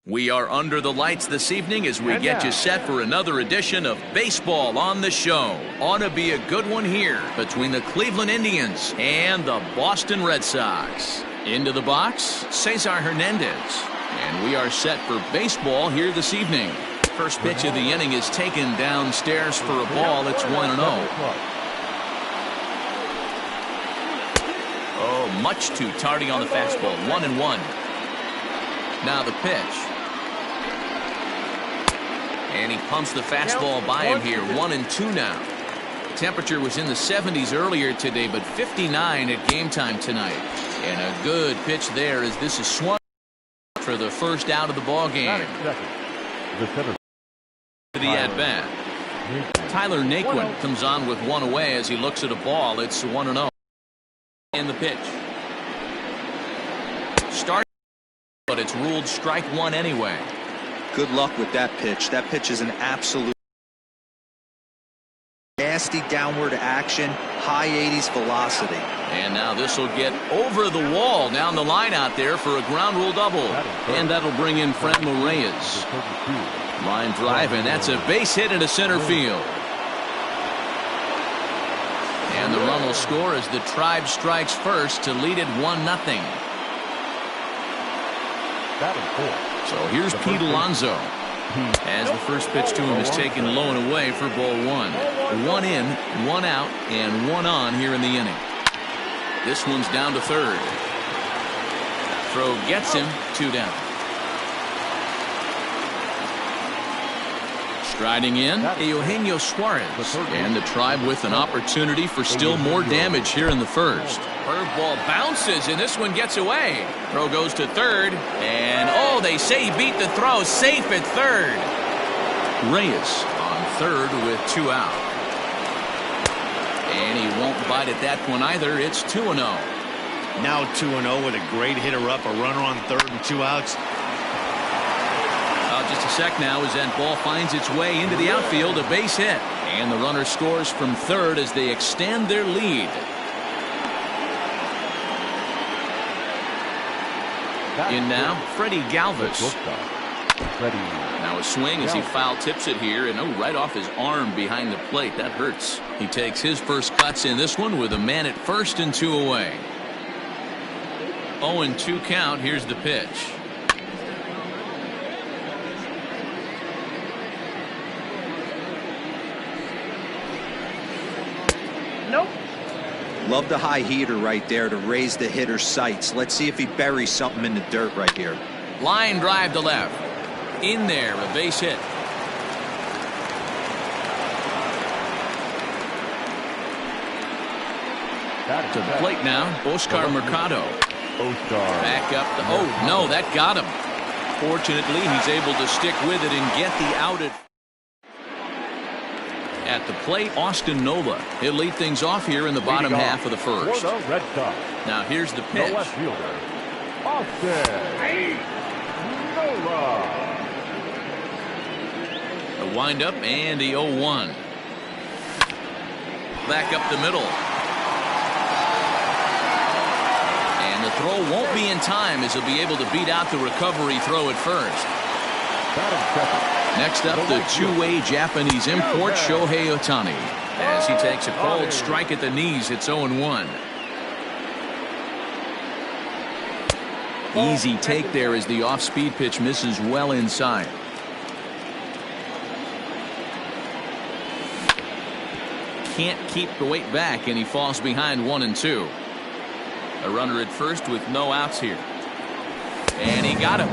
We are under the lights this evening as we get you set for another edition of Baseball on the Show. Ought to be a good one here between the Cleveland Indians and the Boston Red Sox. Into the box, Cesar Hernandez. And we are set for baseball here this evening. First pitch of the inning is taken downstairs for a ball. It's 1-0. Oh, much too tardy on the fastball. 1-1. Now the pitch. And he pumps the fastball by him here. 1-2 now. Temperature was in the 70s earlier today, but 59 at game time tonight. And a good pitch there as this is swung for the first out of the ball game. The at-bat. Tyler Naquin comes on with one away as he looks at a ball. It's 1-0. And the pitch. Start, but it's ruled strike one anyway. Good luck with that pitch. That pitch is an absolute nasty downward action, high 80s velocity. And now this will get over the wall down the line out there for a ground rule double. And that'll bring in Franmil Reyes. Line drive, and that's a base hit into center field. And the run will score as the Tribe strikes first to lead it 1-0. So here's Pete Alonso as the first pitch to him is taken low and away for ball one. 1 in, 1 out, and 1 on here in the inning. This one's down to third. Throw gets him, 2 down. Striding in, Eugenio Suarez. And the Tribe with an opportunity for still more damage here in the first. Curveball bounces, and this one gets away. Throw goes to third, and oh, they say he beat the throw. Safe at third. Reyes on third with 2 out. And he won't bite at that one either. It's 2-0. Now 2-0 with a great hitter up, a runner on third and 2 outs. Just a sec now as that ball finds its way into the outfield, a base hit. And the runner scores from third as they extend their lead. In now, Freddie Galvis. Now a swing as he foul tips it here, and right off his arm behind the plate. That hurts. He takes his first cuts in this one with a man at first and 2 away. 0-2 count. Here's the pitch. Love the high heater right there to raise the hitter's sights. Let's see if he buries something in the dirt right here. Line drive to left. In there, a base hit. To the plate now, Oscar Mercado. Back up. Oh, no, that got him. Fortunately, he's able to stick with it and get the out at the plate. Austin Nola. He'll lead things off here in the bottom half of the first. Now here's the pitch. A windup and the 0-1. Back up the middle. And the throw won't be in time as he'll be able to beat out the recovery throw at first. Next up, the two-way Japanese import Shohei Ohtani. As he takes a cold strike at the knees, it's 0-1. Easy take there as the off-speed pitch misses well inside. Can't keep the weight back, and he falls behind 1-2. A runner at first with no outs here. And he got him.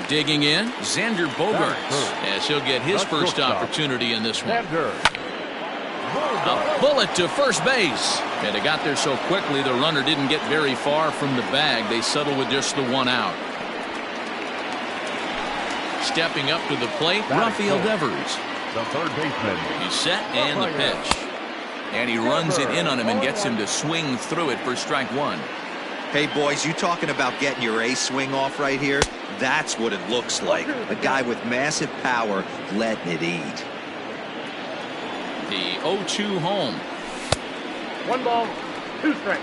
Digging in, Xander Bogaerts, as he'll get his first opportunity in this one. A bullet to first base. And it got there so quickly the runner didn't get very far from the bag. They settle with just the 1 out. Stepping up to the plate, Rafael Devers. The third baseman. He's set and the pitch. And he runs it in on him and gets him to swing through it for strike 1. Hey, boys, you talking about getting your A swing off right here? That's what it looks like. A guy with massive power letting it eat. The 0-2 home. 1 ball, 2 strikes.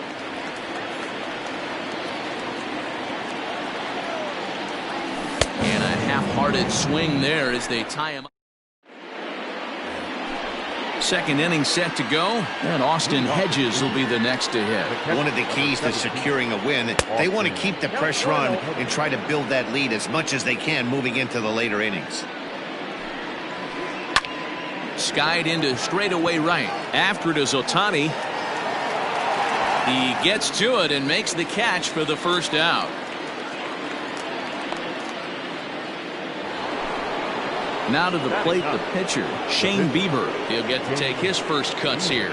half-hearted swing there as they tie him up. Second inning set to go, and Austin Hedges will be the next to hit. One of the keys to securing a win, they want to keep the pressure on and try to build that lead as much as they can moving into the later innings. Skied into straightaway right. After it is Ohtani. He gets to it and makes the catch for the first out. Now to the plate, the pitcher, Shane Bieber. He'll get to take his first cuts here.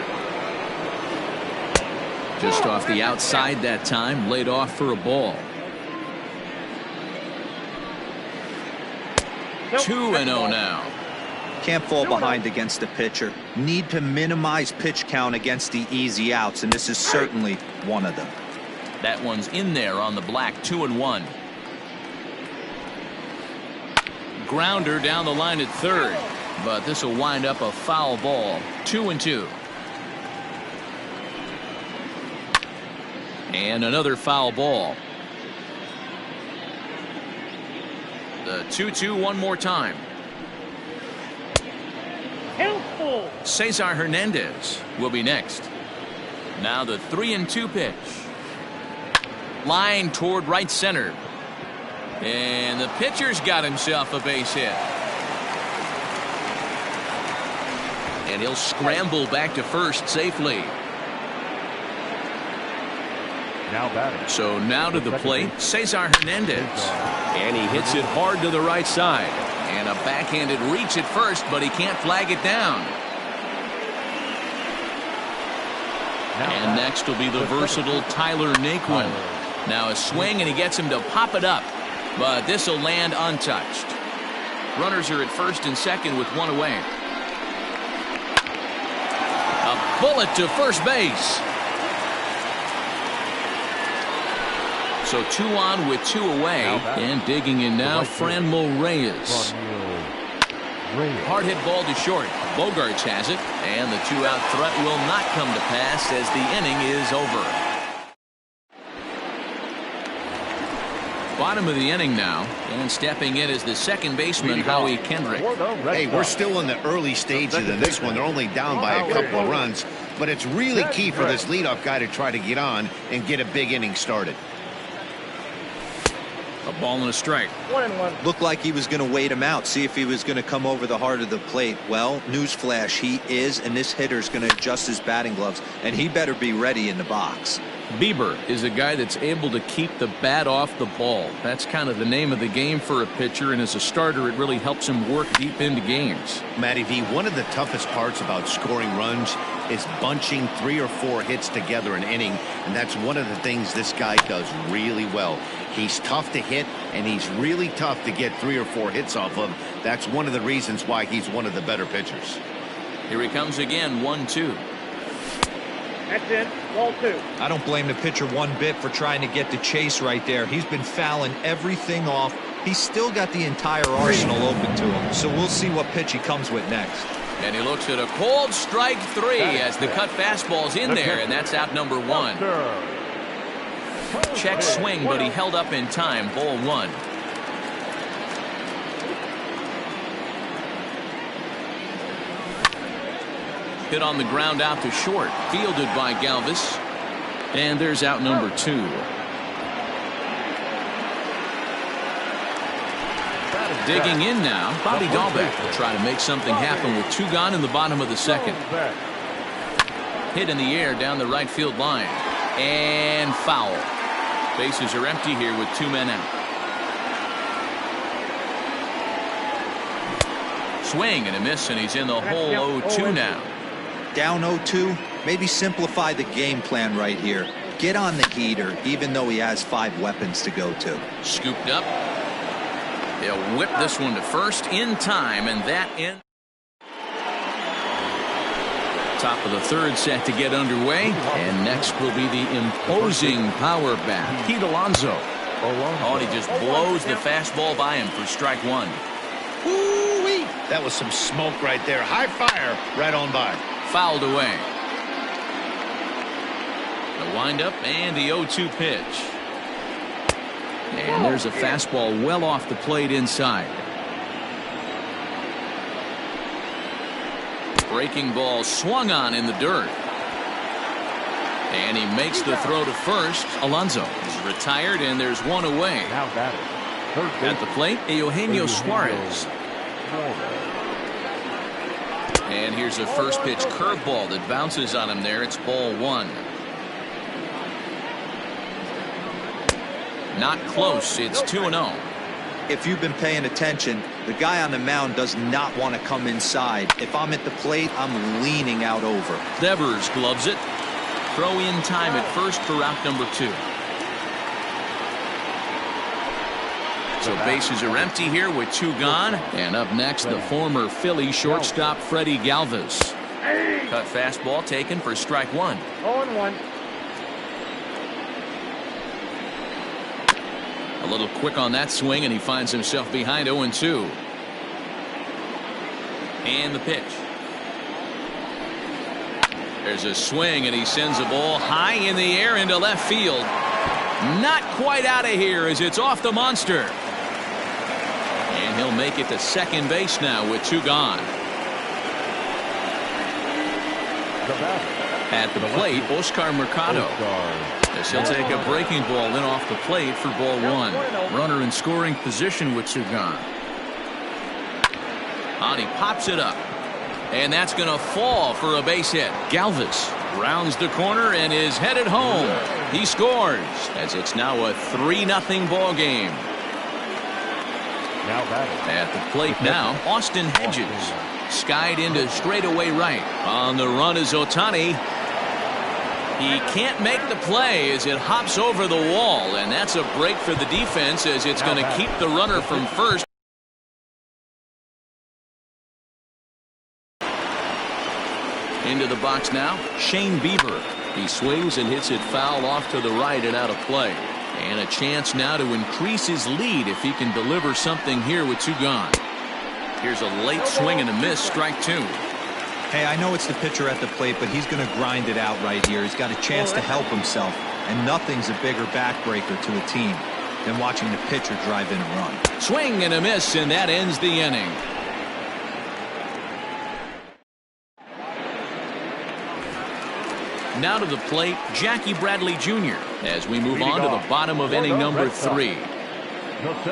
Just off the outside that time, laid off for a ball. 2-0 now. Can't fall behind against the pitcher. Need to minimize pitch count against the easy outs, and this is certainly one of them. That one's in there on the black. 2-1. Grounder down the line at third, but this will wind up a foul ball. 2-2. And another foul ball. The 2-2 one more time. Cesar Hernandez will be next. Now the 3-2 pitch. Line toward right center. And the pitcher's got himself a base hit. And he'll scramble back to first safely. Now batting. So now to the plate, Cesar Hernandez. And he hits it hard to the right side. And a backhanded reach at first, but he can't flag it down. And next will be the versatile Tyler Naquin. Now a swing, and he gets him to pop it up. But this will land untouched. Runners are at first and second with one away. A bullet to first base. So 2 on with 2 away. And digging in now, Franmil Reyes. Hard hit ball to short. Bogarts has it. And the 2-out threat will not come to pass as the inning is over. Bottom of the inning now, and stepping in is the second baseman, Howie Kendrick. Hey, we're still in the early stages of this one. They're only down by a couple of runs, but it's really key for this leadoff guy to try to get on and get a big inning started. A ball and a strike. 1-1. Looked like he was going to wait him out, see if he was going to come over the heart of the plate. Well, newsflash, he is, and this hitter's going to adjust his batting gloves, and he better be ready in the box. Bieber is a guy that's able to keep the bat off the ball. That's kind of the name of the game for a pitcher, and as a starter, it really helps him work deep into games. Matty V, one of the toughest parts about scoring runs is bunching 3 or 4 hits together an inning, and that's one of the things this guy does really well. He's tough to hit, and he's really tough to get 3 or 4 hits off of. That's one of the reasons why he's one of the better pitchers. Here he comes again, 1-2. That's it. Ball 2. I don't blame the pitcher one bit for trying to get the chase right there. He's been fouling everything off. He's still got the entire arsenal open to him. So we'll see what pitch he comes with next. And he looks at a cold strike 3 as the cut fastball's in there, and that's out number 1. Check swing, but he held up in time. Ball 1. Hit on the ground out to short, fielded by Galvis, and there's out number 2. Digging in now, Bobby Dahlbeck will try to make something happen with 2 gone in the bottom of the second. Hit in the air down the right field line, and foul. Bases are empty here with 2 men out. Swing and a miss, and he's in the hole 0-2 now. Down 0-2, maybe simplify the game plan right here. Get on the heater, even though he has 5 weapons to go to. Scooped up. They'll whip this one to first in time, and that in. Top of the third set to get underway, and next will be the imposing power bat, Pete Alonso. Oh, he just blows the fastball by him for strike 1. Ooh-wee. That was some smoke right there. High fire right on by. Fouled away. The windup and the 0-2 pitch. And there's a fastball well off the plate inside. Breaking ball swung on in the dirt. And he makes the throw to first. Alonso is retired, and there's one away. Now batting. At the plate, Eugenio Suarez. And here's a first pitch curveball that bounces on him there. It's ball one. Not close. It's 2-0. If you've been paying attention, the guy on the mound does not want to come inside. If I'm at the plate, I'm leaning out over. Devers gloves it. Throw in time at first for out number 2. So bases are empty here with 2 gone. And up next, the former Philly shortstop Freddie Galvis. Cut fastball taken for strike 1. 0-1. A little quick on that swing, and he finds himself behind 0-2. And the pitch. There's a swing, and he sends a ball high in the air into left field. Not quite out of here as it's off the monster. And he'll make it to second base now with 2 gone. At the plate, Oscar Mercado. As he'll take a breaking ball in off the plate for ball 1. Runner in scoring position with 2 gone. And he pops it up. And that's going to fall for a base hit. Galvis rounds the corner and is headed home. He scores as it's now a 3-0 ball game. At the plate now, Austin Hedges. Skied into straightaway right. On the run is Ohtani. He can't make the play as it hops over the wall, and that's a break for the defense as it's going to keep the runner from first. Into the box now, Shane Bieber. He swings and hits it foul off to the right and out of play. And a chance now to increase his lead if he can deliver something here with 2 gone. Here's a late swing and a miss, strike 2. Hey, I know it's the pitcher at the plate, but he's going to grind it out right here. He's got a chance to help himself, and nothing's a bigger backbreaker to a team than watching the pitcher drive in a run. Swing and a miss, and that ends the inning. Now to the plate, Jackie Bradley Jr. as we move on to the bottom of inning number 3.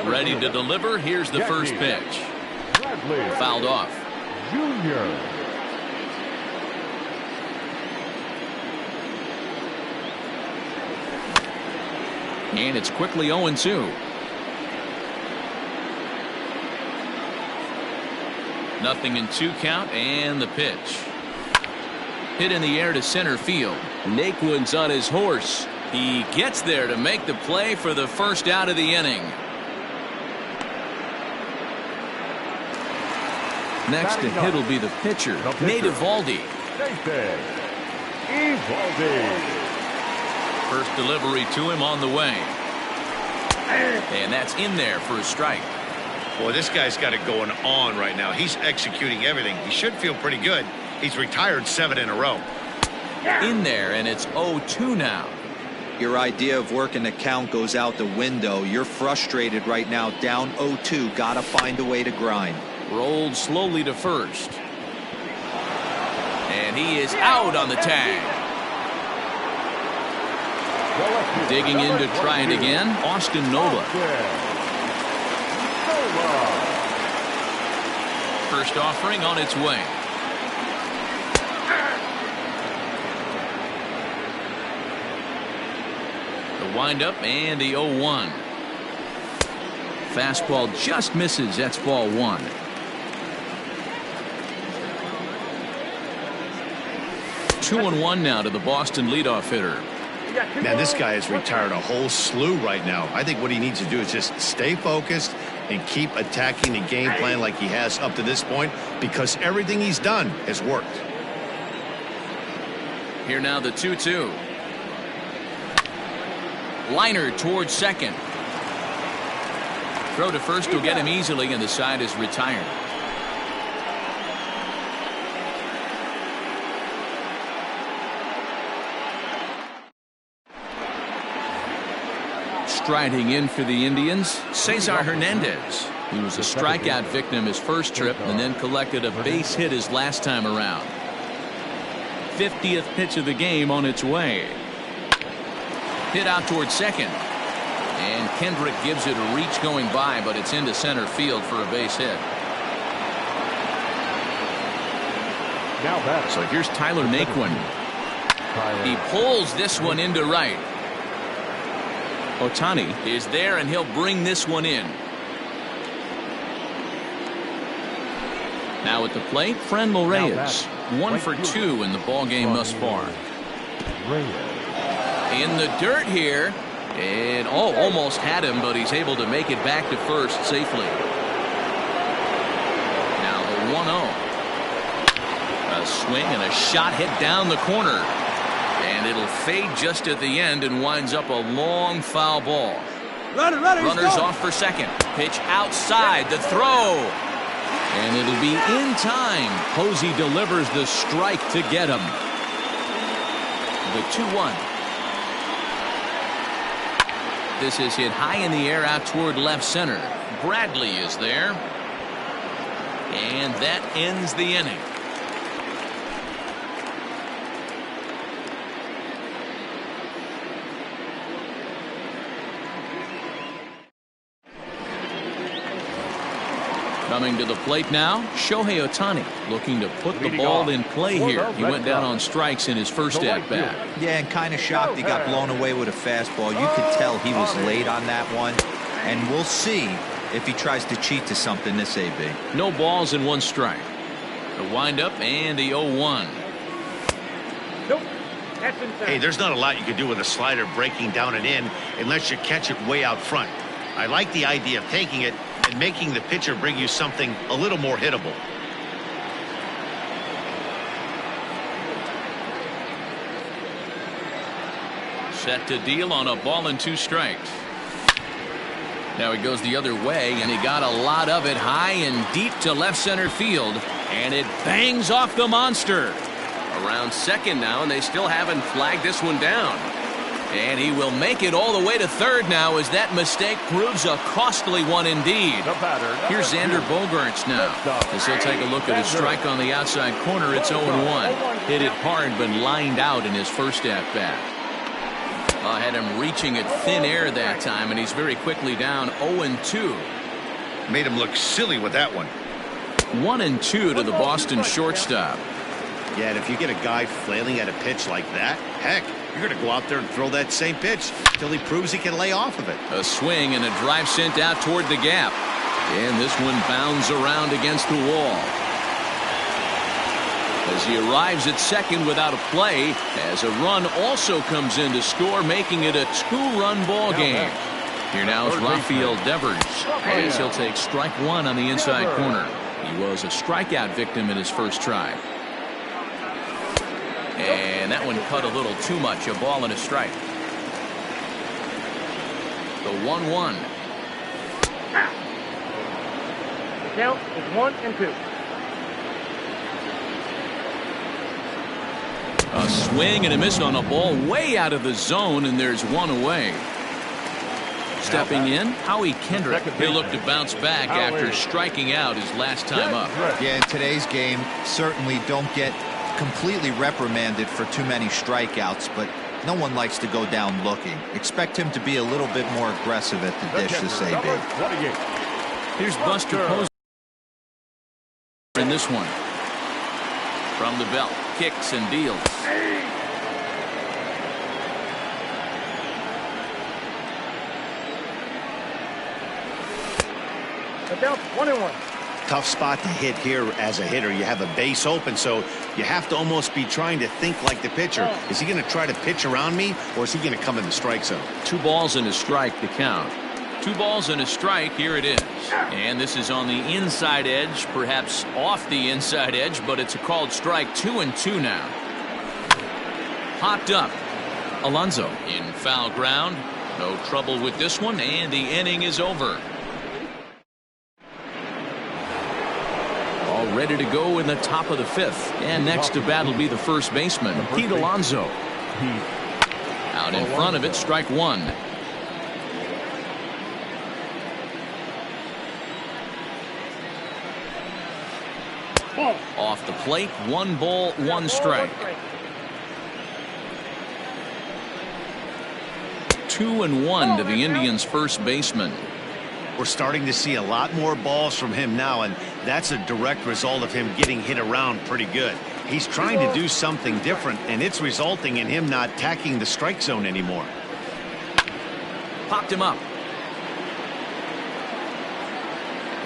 Ready to deliver. Here's the first pitch. Fouled off. Junior. And it's quickly 0-2. Nothing in 2 count, and the pitch. Hit in the air to center field. Naquin's on his horse. He gets there to make the play for the first out of the inning. Next to hit will be the pitcher, Nate Eovaldi. First delivery to him on the way. And that's in there for a strike. Boy, this guy's got it going on right now. He's executing everything. He should feel pretty good. He's retired 7 in a row. In there, and it's 0-2 now. Your idea of working the count goes out the window. You're frustrated right now, down 0-2. Got to find a way to grind. Rolled slowly to first. And he is out on the tag. Digging in to try it again, Austin Nola. First offering on its way. The windup and the 0-1. Fastball just misses. That's ball 1. Two and 1 now to the Boston leadoff hitter. Man, this guy has retired a whole slew right now. I think what he needs to do is just stay focused and keep attacking the game plan like he has up to this point, because everything he's done has worked. Here now the 2-2. Liner towards second. Throw to first will get him easily, and the side is retired. striding in for the Indians, Cesar Hernandez. He was a strikeout victim his first trip and then collected a base hit his last time around. 50th pitch of the game on its way. Hit out towards second. And Kendrick gives it a reach going by, but it's into center field for a base hit. So here's Tyler Naquin. He pulls this one into right. Ohtani is there, and he'll bring this one in. Now at the plate, Franmil Reyes. 1 for 2 in the ball game thus far. In the dirt here, and almost had him, but he's able to make it back to first safely. Now the 1-0. A swing and a shot hit down the corner. And it'll fade just at the end and winds up a long foul ball. Runners off for second. Pitch outside. The throw. And it'll be in time. Posey delivers the strike to get him. The 2-1. This is hit high in the air out toward left center. Bradley is there. And that ends the inning. Coming to the plate now, Shohei Ohtani looking to put the ball in play here. He went down on strikes in his first at-bat. Yeah, and kind of shocked he got blown away with a fastball. You could tell he was late on that one. And we'll see if he tries to cheat to something this AB. No balls and 1 strike. The windup and the 0-1. Hey, there's not a lot you can do with a slider breaking down and in unless you catch it way out front. I like the idea of taking it and making the pitcher bring you something a little more hittable. Set to deal on a ball and 2 strikes. Now he goes the other way, and he got a lot of it high and deep to left center field, and it bangs off the monster. Around second now, and they still haven't flagged this one down. And he will make it all the way to third now as that mistake proves a costly one indeed. Here's Xander Bogaerts now as he'll take a look at his strike on the outside corner. It's 0-1. Hit it hard but lined out in his first at-bat. Had him reaching at thin air that time, and he's very quickly down 0-2. Made him look silly with that one. 1-2 to the Boston shortstop. Yeah, and if you get a guy flailing at a pitch like that, heck, you're going to go out there and throw that same pitch until he proves he can lay off of it. A swing and a drive sent out toward the gap. And this one bounds around against the wall. As he arrives at second without a play, as a run also comes in to score, making it a 2-run ball game. Here now is Rafael Devers, as he'll take strike 1 on the inside corner. He was a strikeout victim in his first try. And that one cut a little too much, a ball and a strike. The 1-1. The count is 1-2. A swing and a miss on a ball way out of the zone, and there's 1 away. Stepping in, Howie Kendrick. He'll look to bounce back after striking out his last time up. Yeah, in today's game, certainly don't get completely reprimanded for too many strikeouts, but no one likes to go down looking. Expect him to be a little bit more aggressive at the dish this AB. Here's Buster Posey in this one. From the belt, kicks and deals. Down 1-1. Tough spot to hit here as a hitter. You have a base open, so you have to almost be trying to think like the pitcher. Is he going to try to pitch around me, or is he going to come in the strike zone? 2 balls and a strike to count. 2 balls and a strike. Here it is. And this is on the inside edge, perhaps off the inside edge, but it's a called strike. 2-2 now. Popped up. Alonso in foul ground. No trouble with this one, and the inning is over. All ready to go in the top of the 5th. And next to bat will be the first baseman, Pete Alonso. Out in front of it, strike 1. Ball. Off the plate, 1 ball, 1 strike. 2-1 to the Indians' first baseman. We're starting to see a lot more balls from him now, and that's a direct result of him getting hit around pretty good. He's trying to do something different, and it's resulting in him not tacking the strike zone anymore. Popped him up.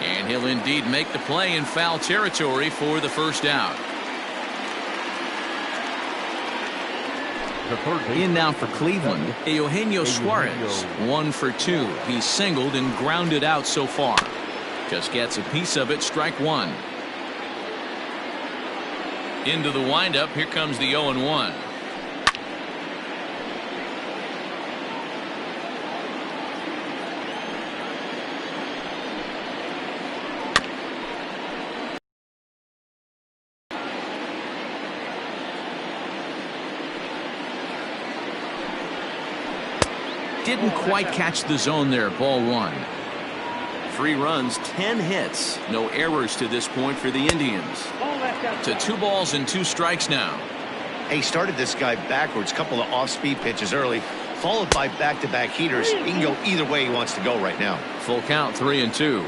And he'll indeed make the play in foul territory for the first out. In now for Cleveland, Eugenio Suarez, 1 for 2. He's singled and grounded out so far. Just gets a piece of it, strike 1. Into the windup, here comes the 0-1. Didn't quite catch the zone there, ball 1. 3 runs, 10 hits, no errors to this point for the Indians. To 2 balls and 2 strikes now. He started this guy backwards, couple of off-speed pitches early, followed by back-to-back heaters. He can go either way he wants to go right now. Full count, 3-2.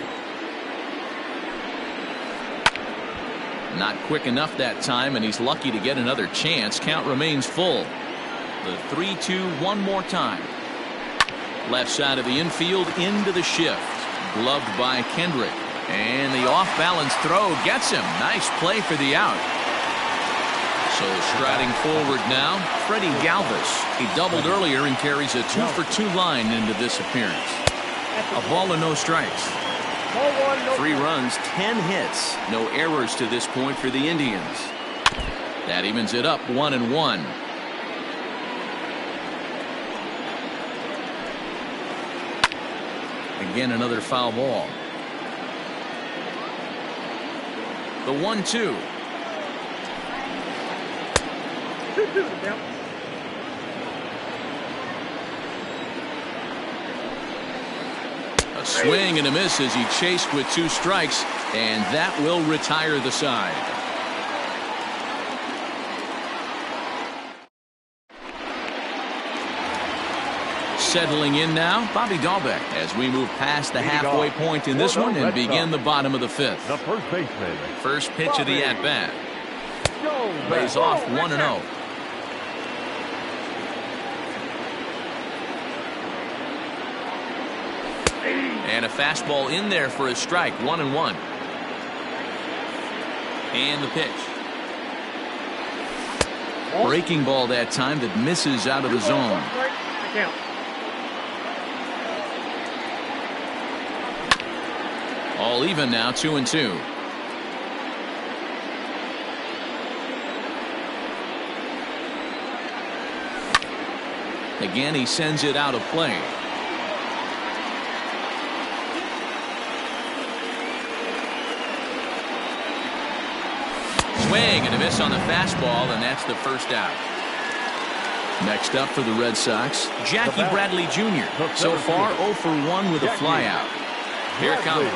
Not quick enough that time, and he's lucky to get another chance. Count remains full. The 3-2 one more time. Left side of the infield into the shift. Gloved by Kendrick. And the off-balance throw gets him. Nice play for the out. So striding forward now, Freddie Galvis. He doubled earlier and carries a 2-for-2 line into this appearance. A ball and no strikes. 3 runs, 10 hits. No errors to this point for the Indians. That evens it up, 1-1. Again, another foul ball. The 1-2. A swing and a miss as he chased with 2 strikes, and that will retire the side. Settling in now, Bobby Dahlbeck, as we move past the halfway point in this one and begin the bottom of the 5th. The first baseman. First pitch of the at-bat. Lays off 1-0. And a fastball in there for a strike, 1-1. And the pitch. Breaking ball that time that misses out of the zone. All even now, 2-2. Again, he sends it out of play. Swing and a miss on the fastball, and that's the first out. Next up for the Red Sox, Jackie Bradley Jr. So far 0 for 1 with a flyout. Here it comes.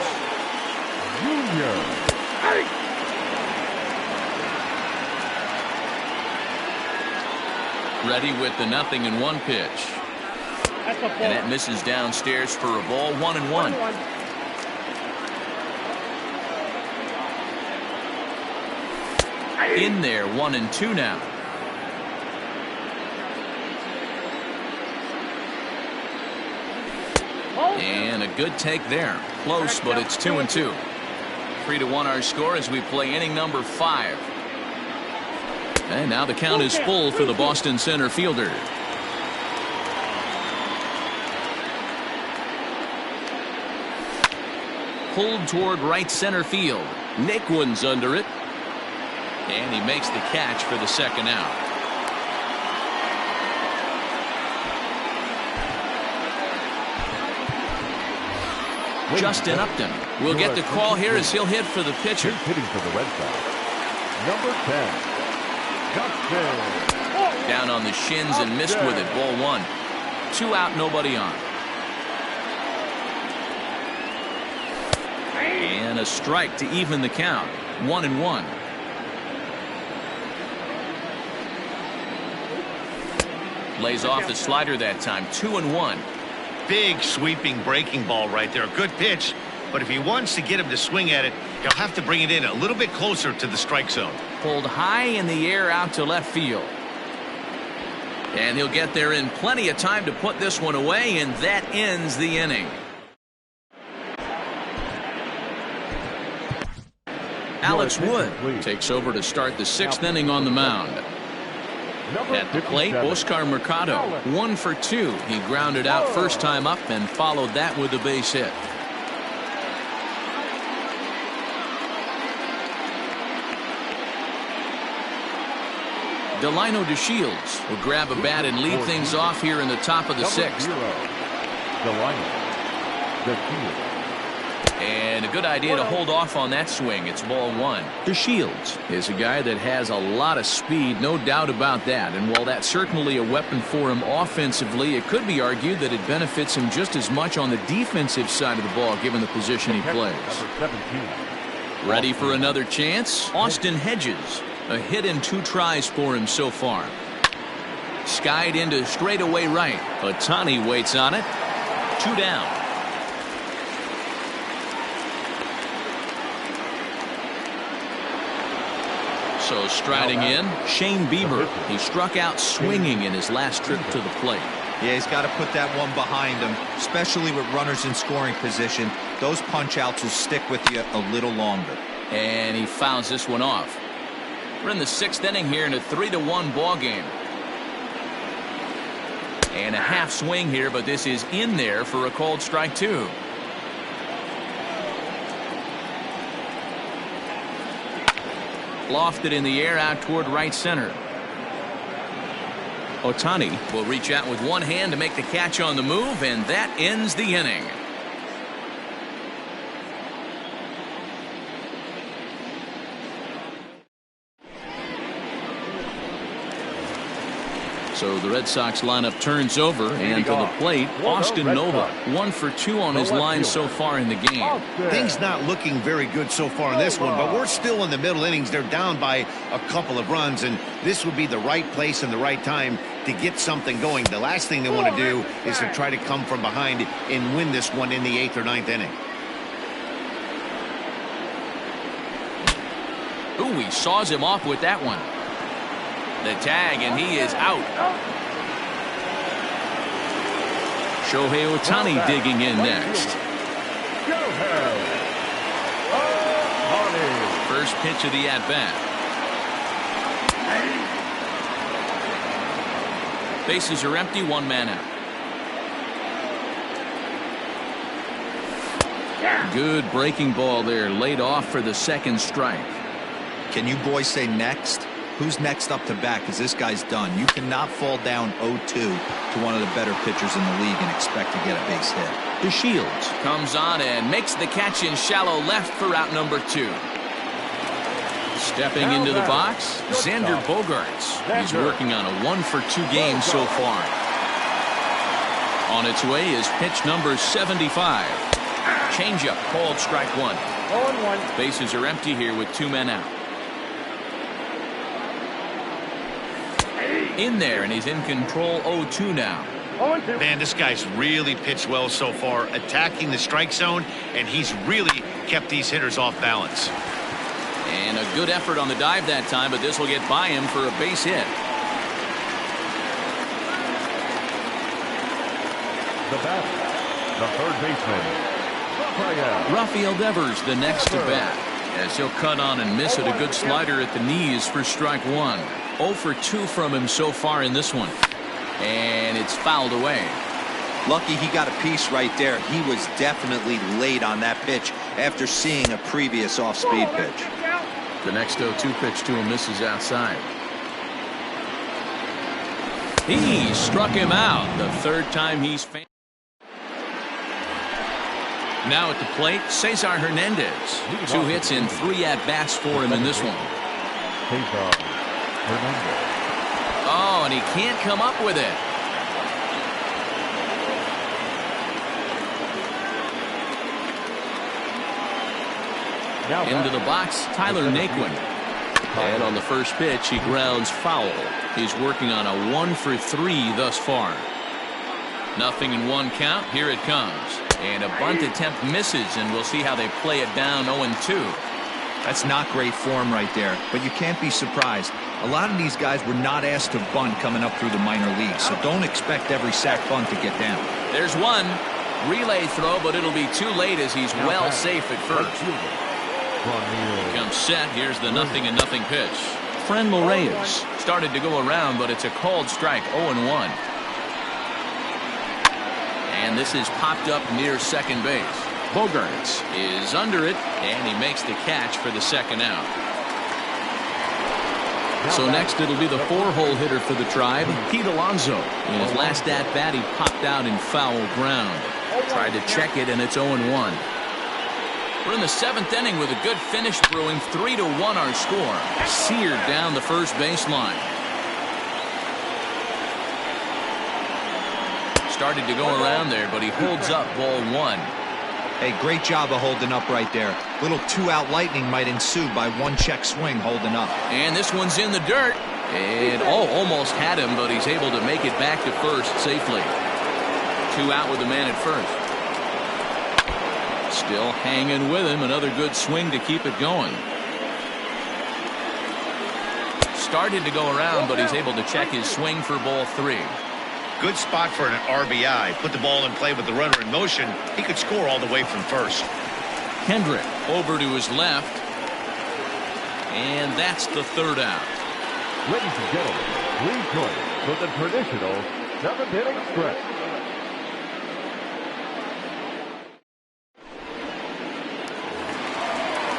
Ready with the 0-1 pitch. And that misses downstairs for a ball, 1-1. In there, 1-2 now. And a good take there. Close, but it's 2-2. 3-1 our score as we play inning number 5. And now the count is full for the Boston center fielder. Pulled toward right center field. Naquin's under it. And he makes the catch for the second out. Justin Upton will get the call here as he'll hit for the pitcher. Hitting for the Red Sox. Number 10, Justin. Down on the shins and missed with it. Ball 1. 2 out, nobody on. And a strike to even the count. 1-1. Lays off the slider that time. 2-1. Big sweeping breaking ball right there. Good pitch. But if he wants to get him to swing at it, he'll have to bring it in a little bit closer to the strike zone. Pulled high in the air out to left field. And he'll get there in plenty of time to put this one away, and that ends the inning. Alex Wood takes over to start the 6th inning on the mound. At the plate, Oscar Mercado, 1 for 2. He grounded out first time up and followed that with a base hit. Delino DeShields will grab a bat and lead things off here in the top of the 6th. And a good idea to hold off on that swing. It's ball 1. DeShields is a guy that has a lot of speed, no doubt about that. And while that's certainly a weapon for him offensively, it could be argued that it benefits him just as much on the defensive side of the ball, given the position he plays. Ready for another chance? Austin Hedges. A hit in 2 tries for him so far. Skied into straightaway right. Ohtani waits on it. 2 down. So striding in, Shane Bieber. He struck out swinging in his last trip to the plate. Yeah, he's got to put that one behind him, especially with runners in scoring position. Those punch outs will stick with you a little longer. And he fouls this one off. We're in the 6th inning here in a 3-1 ball game. And a half swing here, but this is in there for a called strike 2. Lofted in the air out toward right center. Ohtani will reach out with one hand to make the catch on the move, and that ends the inning. So the Red Sox lineup turns over, and to the plate, Austin Nova, 1 for 2 on his line so far in the game. Things not looking very good so far in this one, but we're still in the middle innings. They're down by a couple of runs, and this would be the right place and the right time to get something going. The last thing they want to do is to try to come from behind and win this one in the 8th or 9th inning. Ooh, he saws him off with that one. The tag, and he is out. Shohei Ohtani digging in next. First pitch of the at-bat. Bases are empty, 1 man out. Good breaking ball there, laid off for the 2nd strike. Can you boys say next? Who's next up to bat? Because this guy's done. You cannot fall down 0-2 to one of the better pitchers in the league and expect to get a base hit. DeShields comes on and makes the catch in shallow left for out number 2. Stepping into the box, Xander Bogaerts. He's working on a 1 for 2 game so far. On its way is pitch number 75. Changeup called strike 1. 0-1. Bases are empty here with 2 men out. In there, and he's in control. 0-2 now. 0-2. Man, this guy's really pitched well so far, attacking the strike zone, and he's really kept these hitters off balance. And a good effort on the dive that time, but this will get by him for a base hit. The batter, the 3rd baseman, Rafael Devers the next to bat, as he'll cut on and miss it. A good slider at the knees for strike 1. 0 for 2 from him so far in this one. And it's fouled away. Lucky he got a piece right there. He was definitely late on that pitch after seeing a previous off-speed pitch. The next 0-2 pitch to him misses outside. He struck him out the 3rd time he's faced. Now at the plate, Cesar Hernandez. 2 hits in 3 at-bats for him in this one. Oh, and he can't come up with it. Into the box, Tyler Naquin. And on the first pitch, he grounds foul. He's working on a 1 for 3 thus far. Nothing in 1 count. Here it comes. And a bunt attempt misses, and we'll see how they play it down 0-2. That's not great form right there, but you can't be surprised. A lot of these guys were not asked to bunt coming up through the minor leagues, so don't expect every sack bunt to get down. There's one. Relay throw, but it'll be too late as he's well safe at first. He comes set. Here's the 0-0 pitch. Franmil Reyes started to go around, but it's a called strike, 0-1. And this is popped up near second base. Bogarts is under it, and he makes the catch for the second out. So next it'll be the 4-hole hitter for the Tribe, Pete Alonso. In his last at-bat, he popped out in foul ground. Tried to check it, and it's 0-1. We're in the 7th inning with a good finish brewing. 3-1 our score. Seared down the first baseline. Started to go around there, but he holds up ball 1. Hey, great job of holding up right there. Little 2-out lightning might ensue by 1-check swing holding up. And this one's in the dirt. And almost had him, but he's able to make it back to first safely. 2 out with the man at first. Still hanging with him. Another good swing to keep it going. Started to go around, but he's able to check his swing for ball 3. Good spot for an RBI. Put the ball in play with the runner in motion. He could score all the way from first. Kendrick over to his left. And that's the 3rd out. Ladies and gentlemen, please join us for the traditional 7th inning stretch.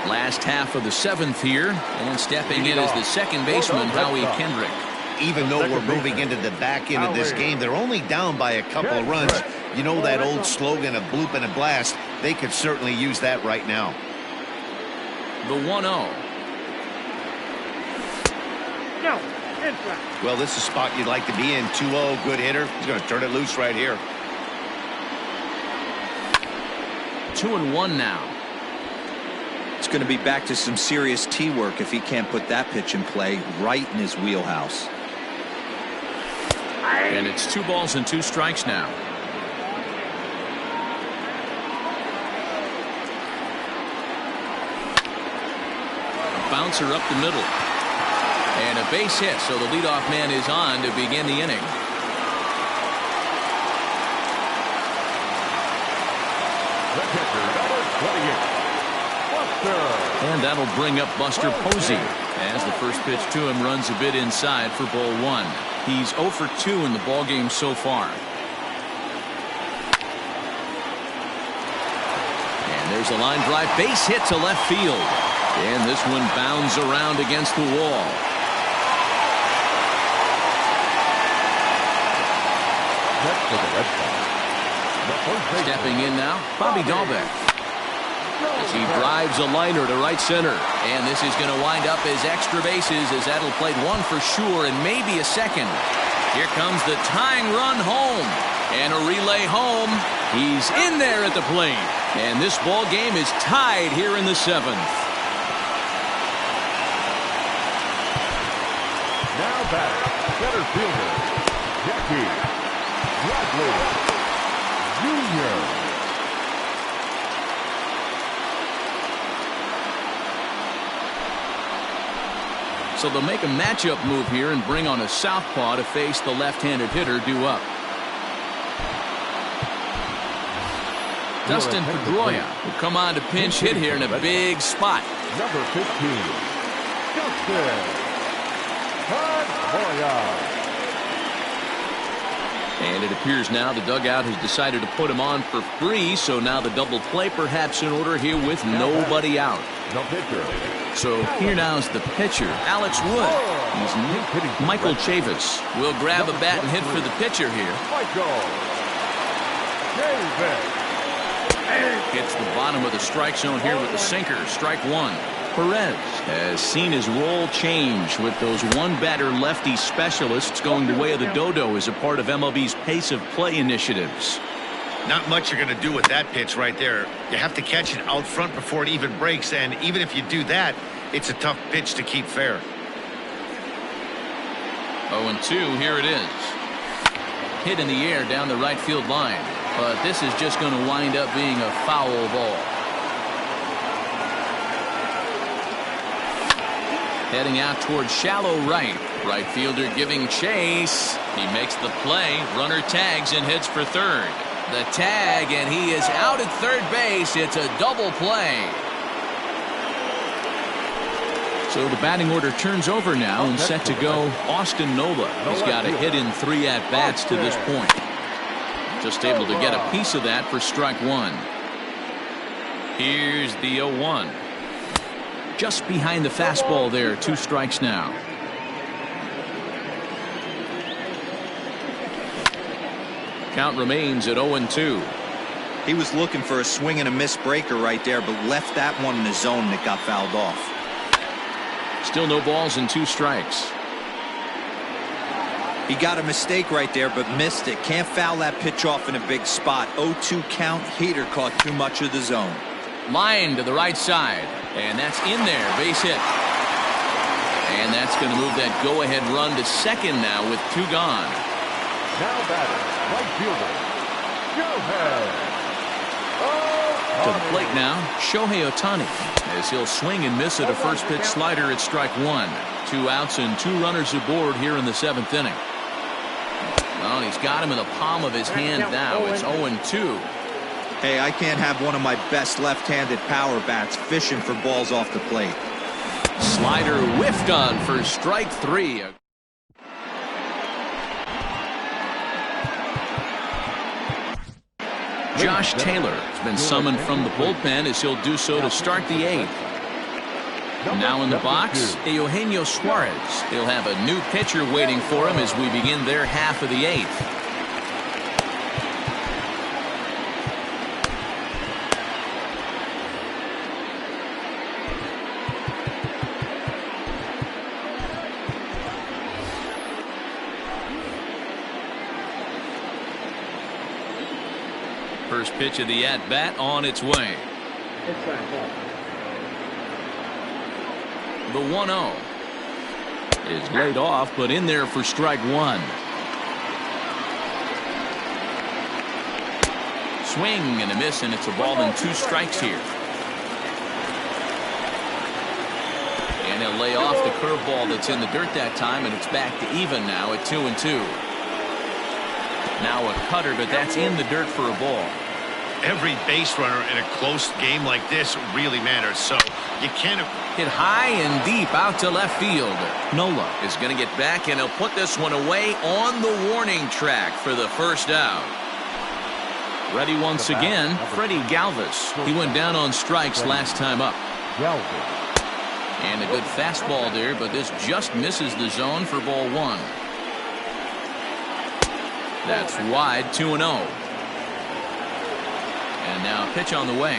Last half of the 7th here, and stepping in as the second baseman, Howie Kendrick. Even though we're moving into the back end of this game, they're only down by a couple of runs. You know that old slogan, a bloop and a blast. They could certainly use that right now. The 1-0. Well, this is a spot you'd like to be in. 2-0, good hitter. He's going to turn it loose right here. 2-1 now. It's going to be back to some serious tee work if he can't put that pitch in play right in his wheelhouse. And it's 2 balls and 2 strikes now. A bouncer up the middle. And a base hit, so the leadoff man is on to begin the inning. The catcher, number 28. And that'll bring up Buster Posey as the first pitch to him runs a bit inside for ball 1. He's 0 for 2 in the ballgame so far. And there's a line drive base hit to left field. And this one bounds around against the wall. Stepping in now, Bobby Dahlbeck. As he drives a liner to right center. And this is going to wind up as extra bases as that'll play 1 for sure and maybe a second. Here comes the tying run home. And a relay home. He's in there at the plate. And this ball game is tied here in the 7th. Now back, center fielder, Jackie Bradley Jr. So they'll make a matchup move here and bring on a southpaw to face the left-handed hitter due up. Dustin Pedroia will come on to pinch hit here in a big spot. Number 15, Dustin Pedroia. And it appears now the dugout has decided to put him on for free, so now the double play perhaps in order here with nobody out. The pitcher. So here now is the pitcher, Alex Wood. He's Michael Chavis will grab a bat and hit for the pitcher here. Michael Chavis. Hits the bottom of the strike zone here with the sinker, strike 1. Perez has seen his role change with those one-batter lefty specialists going the way of the dodo as a part of MLB's pace of play initiatives. Not much you're going to do with that pitch right there. You have to catch it out front before it even breaks, and even if you do that, it's a tough pitch to keep fair. 0-2, here it is. Hit in the air down the right field line, but this is just going to wind up being a foul ball. Heading out towards shallow right. Right fielder giving chase. He makes the play. Runner tags and heads for third. The tag, and he is out at third base. It's a double play. So the batting order turns over now and set to go Austin Nola. He's got a hit in 3 at-bats to this point. Just able to get a piece of that for strike 1. Here's the 0-1. Just behind the fastball there. 2 strikes now. Count remains at 0-2. He was looking for a swing and a miss breaker right there, but left that one in the zone that got fouled off. Still no balls and 2 strikes. He got a mistake right there, but missed it. Can't foul that pitch off in a big spot. 0-2 count. Heater caught too much of the zone. Line to the right side, and that's in there. Base hit. And that's going to move that go-ahead run to second now with 2 gone. Now batting, right fielder, To the plate now, Shohei Ohtani, as he'll swing and miss at a first pitch slider at strike 1. 2 outs and 2 runners aboard here in the 7th inning. Well, he's got him in the palm of his hand now. It's 0-2. Hey, I can't have one of my best left-handed power bats fishing for balls off the plate. Slider whiffed on for strike 3. Josh Taylor has been summoned from the bullpen as he'll do so to start the 8th. Now in the box, Eugenio Suarez. He'll have a new pitcher waiting for him as we begin their half of the 8th. First pitch of the at-bat on its way. The 1-0 is laid off, but in there for strike 1. Swing and a miss, and it's a ball and 2 strikes here. And he'll lay off the curveball that's in the dirt that time, and it's back to even now at 2-2. Now a cutter, but that's in the dirt for a ball. Every base runner in a close game like this really matters, so you can't hit high and deep out to left field. Nola is going to get back, and he'll put this one away on the warning track for the first out. Ready once again, Freddie Galvis. He went down on strikes last time up. And a good fastball there, but this just misses the zone for ball 1. That's wide, 2-0. And now a pitch on the way.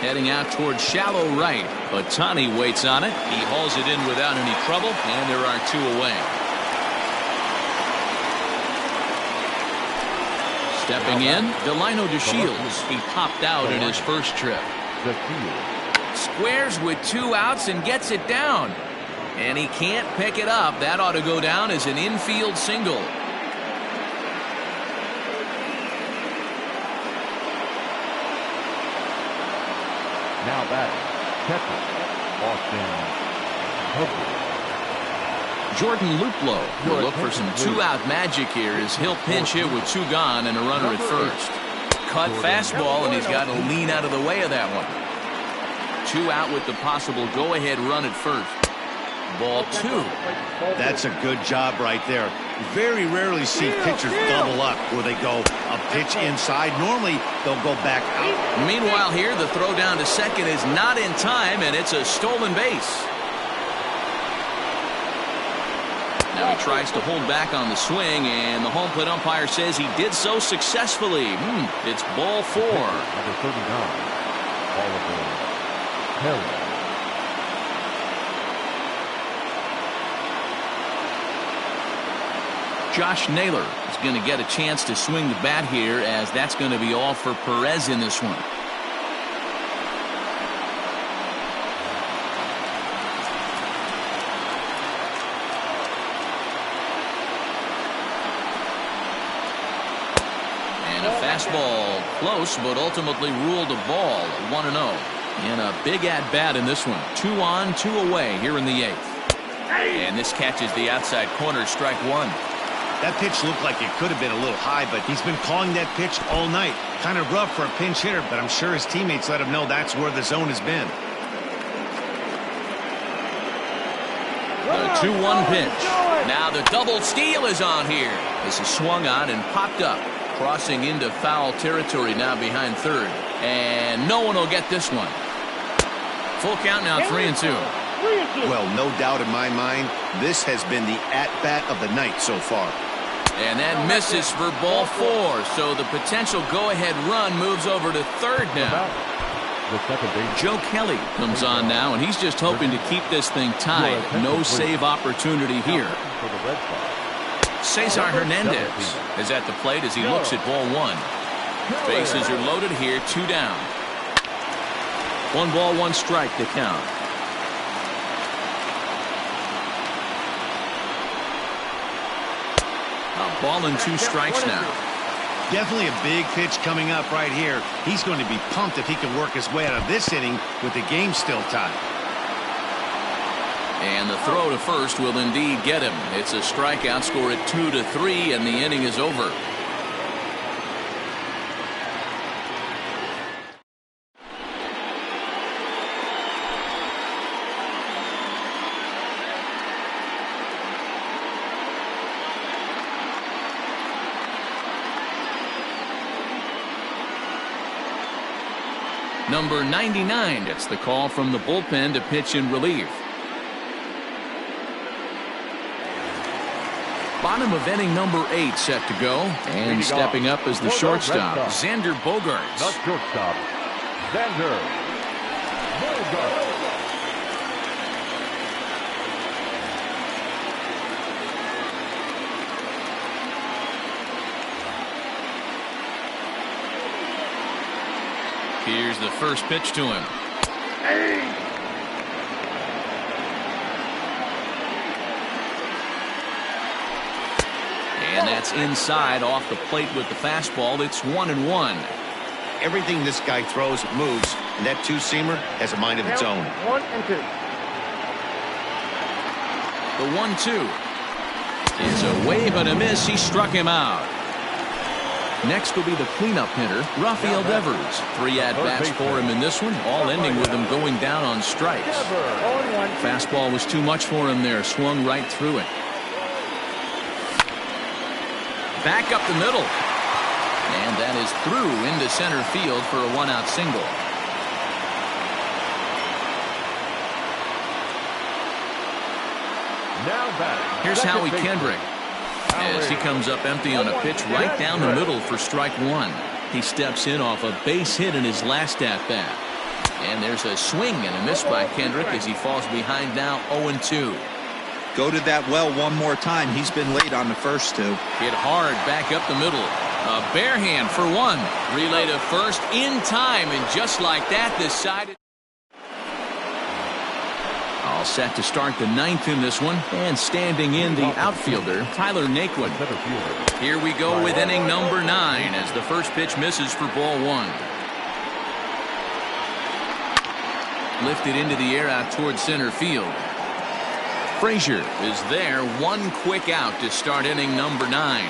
Heading out towards shallow right. Ohtani waits on it. He hauls it in without any trouble, and there are 2 away. Stepping in, Delino DeShields. He popped out in his first trip. Squares with 2 outs and gets it down. And he can't pick it up. That ought to go down as an infield single. Now batting, catcher, Austin. Jordan Luplow will look for some 2-out magic here as he'll pinch hit with 2 gone and a runner at first. Cut fastball, and he's got to lean out of the way of that one. 2 out with the possible go-ahead run at first. Ball 2. That's a good job right there. Very rarely see pitchers double up where they go a pitch inside. Normally they'll go back out. Meanwhile here, the throw down to second is not in time, and it's a stolen base. Now he tries to hold back on the swing, and the home plate umpire says he did so successfully. It's ball 4. Number 39, Oliver Perry. Josh Naylor is going to get a chance to swing the bat here, as that's going to be all for Perez in this one. And a fastball close, but ultimately ruled a ball, 1-0. And a big at-bat in this one. 2 on, 2 away here in the 8th. And this catches the outside corner, strike 1. That pitch looked like it could have been a little high, but he's been calling that pitch all night. Kind of rough for a pinch hitter, but I'm sure his teammates let him know that's where the zone has been. The 2-1 pitch. Now the double steal is on here. This is swung on and popped up. Crossing into foul territory now behind third. And no one will get this one. Full count now, 3-2. Well, no doubt in my mind, this has been the at-bat of the night so far. And that misses for ball 4. So the potential go-ahead run moves over to third now. Joe Kelly comes on now, and he's just hoping to keep this thing tied. No save opportunity here. Cesar Hernandez is at the plate as he looks at ball 1. Bases are loaded here, 2 down. 1 ball, 1 strike to count. A ball and 2 strikes now. Definitely a big pitch coming up right here. He's going to be pumped if he can work his way out of this inning with the game still tied. And the throw to first will indeed get him. It's a strikeout, score at 2-3, and the inning is over. Number 99 gets the call from the bullpen to pitch in relief. Bottom of inning number 8 set to go. And stepping up as the shortstop, Xander Bogaerts. The shortstop, Xander Bogaerts. Here's the first pitch to him. And that's inside off the plate with the fastball. It's 1-1. Everything this guy throws moves, and that 2-seamer has a mind of its own. 1-2. The 1-2 is a wave and a miss. He struck him out. Next will be the cleanup hitter, Rafael Devers. 3 at-bats for him in this one, all ending with him going down on strikes. Fastball was too much for him there, swung right through it. Back up the middle. And that is through into center field for a 1-out single. Here's Howie Kendrick as he comes up empty on a pitch right down the middle for strike 1. He steps in off a base hit in his last at-bat. And there's a swing and a miss by Kendrick as he falls behind now, 0-2. Go to that well one more time. He's been late on the first 2. Hit hard back up the middle. A bare hand for 1. Relay to first in time, and just like that, this side. All set to start the 9th in this one, and standing in the outfielder, Tyler Naquin. Here we go with inning number 9 as the first pitch misses for ball 1. Lifted into the air out towards center field. Frazier is there, 1 quick out to start inning number 9.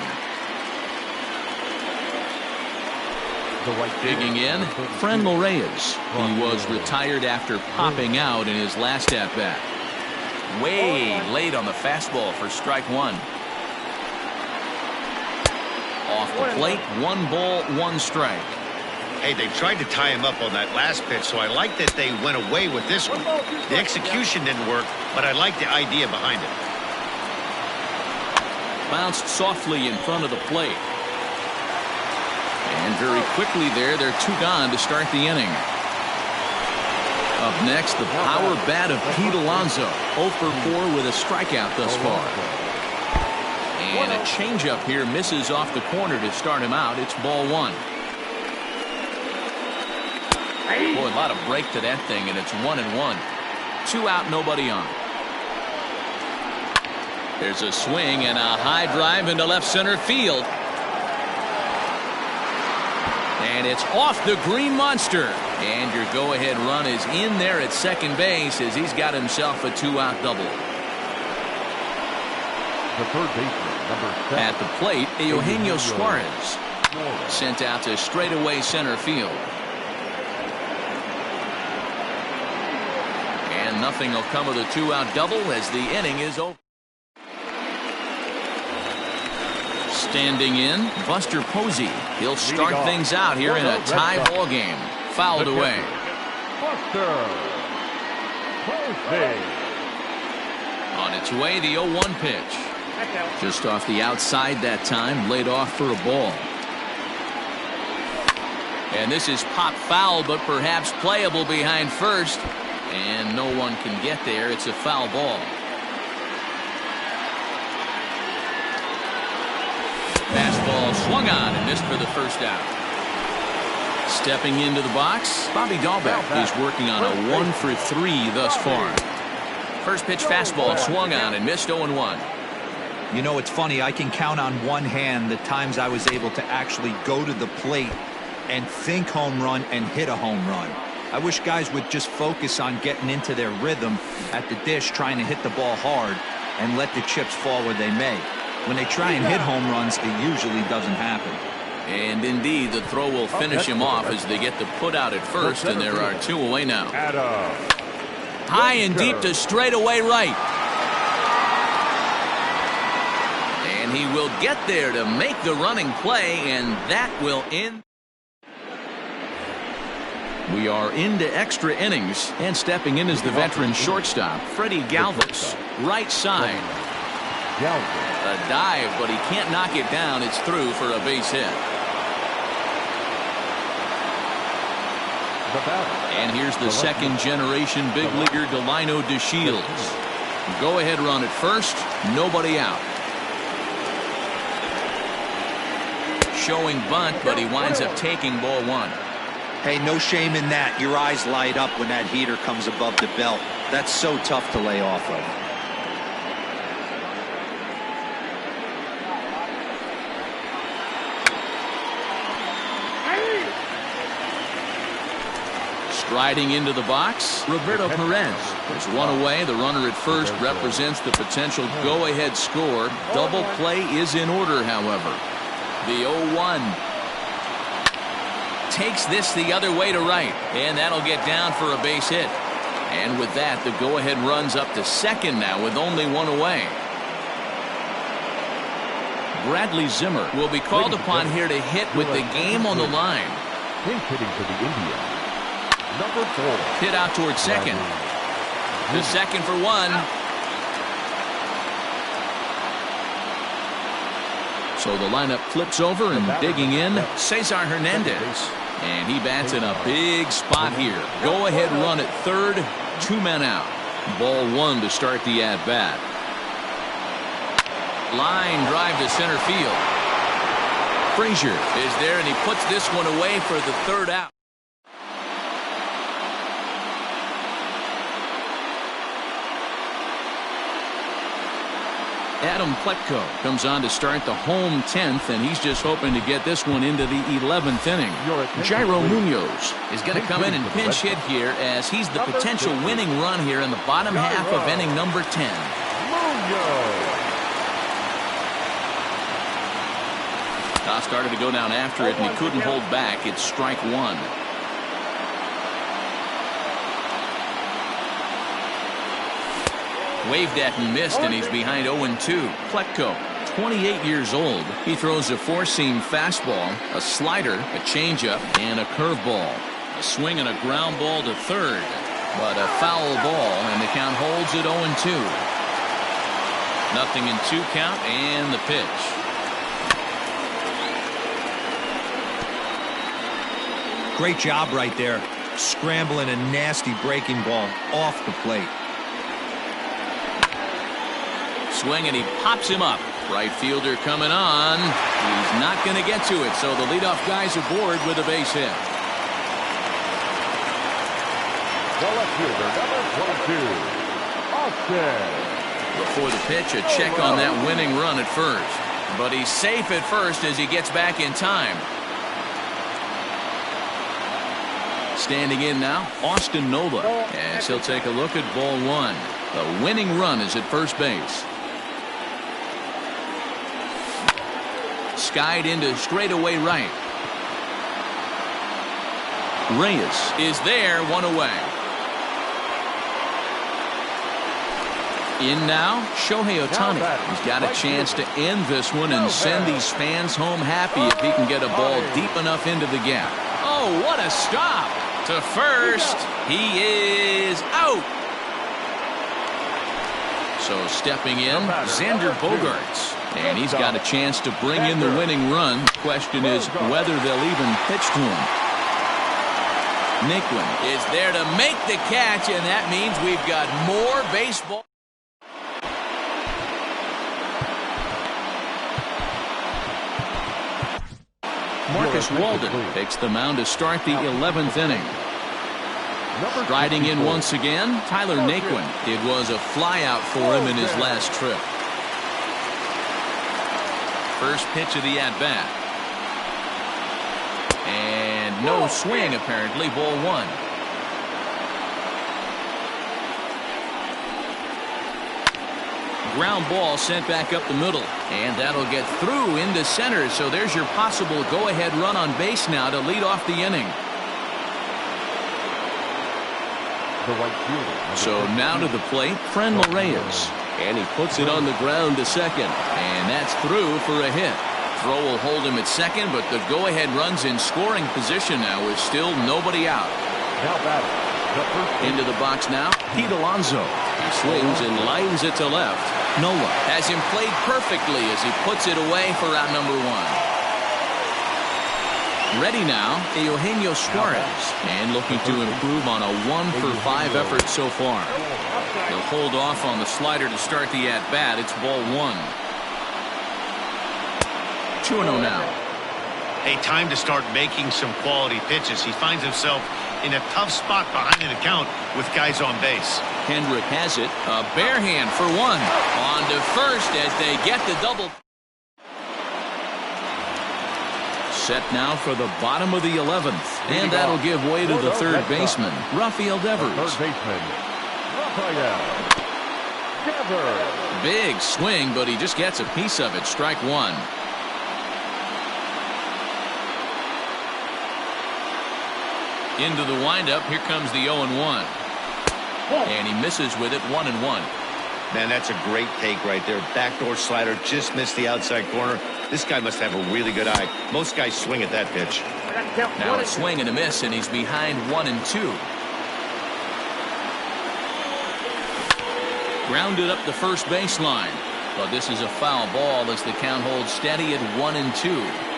Digging in, Franmil Reyes. He was retired after popping out in his last at-bat. Way late on the fastball for strike 1. Off the plate, 1 ball, 1 strike. Hey, they tried to tie him up on that last pitch, so I like that they went away with this one. The execution didn't work, but I like the idea behind it. Bounced softly in front of the plate. And very quickly there, they're 2 gone to start the inning. Up next, the power bat of Pete Alonso. 0 for 4 with a strikeout thus far. And a changeup here misses off the corner to start him out. It's ball one. Boy, a lot of break to that thing, and it's 1-1. 2 out, nobody on. There's a swing and a high drive into left center field. And it's off the green monster. And your go-ahead run is in there at second base as he's got himself a 2-out double. The third baseman, number 7. At the plate, Eugenio Suarez. Sent out to straightaway center field. And nothing will come of the 2-out double as the inning is over. Standing in, Buster Posey. He'll start things out here in a tie ball game. Fouled away. Buster Posey. On its way, the 0-1 pitch. Just off the outside that time, laid off for a ball. And this is pop foul, but perhaps playable behind first. And no one can get there. It's a foul ball. Fastball swung on and missed for the first out. Stepping into the box, Bobby Dahlbeck is working on a 1-for-3 thus far. First pitch fastball swung on and missed 0-1. You know, it's funny. I can count on one hand the times I was able to actually go to the plate and think home run and hit a home run. I wish guys would just focus on getting into their rhythm at the dish, trying to hit the ball hard and let the chips fall where they may. When they try and hit home runs, it usually doesn't happen. And indeed, the throw will finish him off as they get the put out at first, and there are 2 away now. High and deep to straightaway right. And he will get there to make the running play, and that will end. We are into extra innings, and stepping in is the veteran shortstop, Freddie Galvis, right side. A dive, but he can't knock it down. It's through for a base hit. And here's the second generation big leaguer Delino DeShields. Go ahead run at first, nobody out. Showing bunt, but he winds up taking ball one. Hey, no shame in that. Your eyes light up when that heater comes above the belt. That's so tough to lay off of. Striding into the box, Roberto Perez. There's one away. The runner at first represents the potential go-ahead score. Double play is in order, however. The 0-1 takes this the other way to right, and that'll get down for a base hit. And with that, the go-ahead runs up to second now with only one away. Bradley Zimmer will be called upon here to hit with the game on the line. Pinch hitting for the Indians. Number 4. Hit out towards second. The second for one. So the lineup flips over, and digging in, Cesar Hernandez. And he bats in a big spot here. Go ahead run at third. 2 men out. Ball one to start the at-bat. Line drive to center field. Frazier is there, and he puts this one away for the third out. Adam Pletko comes on to start the home 10th, and he's just hoping to get this one into the 11th inning. Jairo Munoz is going to come in and pinch hit here as he's the potential winning run here in the bottom half of inning number 10. Toss started to go down after it, and he couldn't hold back. It's strike one. Waved at and missed, and he's behind 0-2. Pletko, 28 years old. He throws a four-seam fastball, a slider, a changeup, and a curveball. A swing and a ground ball to third, but a foul ball, and the count holds at 0-2. Nothing in 2 count, and the pitch. Great job right there, scrambling a nasty breaking ball off the plate. Swing, and he pops him up. Right fielder coming on. He's not going to get to it, so the leadoff guy's aboard with a base hit. The left fielder, number 22, Austin. Before the pitch, a check on that winning run at first. But he's safe at first as he gets back in time. Standing in now, Austin Nola, as he'll take a look at ball one. The winning run is at first base. Skied into straightaway right. Reyes is there, one away. In now, Shohei Ohtani. He's got a chance to end this one and send these fans home happy if he can get a ball deep enough into the gap. Oh, what a stop! To first, he is out. So stepping in, Xander Bogaerts. And he's got a chance to bring in the winning run. Question is whether they'll even pitch to him. Naquin is there to make the catch, and that means we've got more baseball. Marcus Walden takes the mound to start the 11th inning. Riding in once again, Tyler Naquin. It was a flyout for him in his last trip. First pitch of the at-bat. And no swing, apparently, ball one. Ground ball sent back up the middle. And that'll get through into center. So there's your possible go-ahead run on base now to lead off the inning. So now to the plate, Friendly Reyes. And he puts it on the ground to second. And that's through for a hit. Throw will hold him at second, but the go-ahead run's in scoring position now with still nobody out. Into the box now, Pete Alonso. He swings and lines it to left. Nola has him played perfectly as he puts it away for out number one. Ready now, Eugenio Suarez, and looking to improve on a 1-for-5 effort so far. He'll hold off on the slider to start the at-bat. It's ball one. 2-0 now. Hey, time to start making some quality pitches. He finds himself in a tough spot behind an account with guys on base. Kendrick has it. A bare hand for one. On to first as they get the double. Set now for the bottom of the 11th. And that'll give way to the third baseman, Rafael Devers. Big swing, but he just gets a piece of it. Strike one. Into the windup. Here comes the 0-1. And he misses with it, 1-1. Man, that's a great take right there. Backdoor slider just missed the outside corner. This guy must have a really good eye. Most guys swing at that pitch. Now a swing and a miss, and he's behind 1-2. Grounded up the first baseline. But this is a foul ball as the count holds steady at 1-2.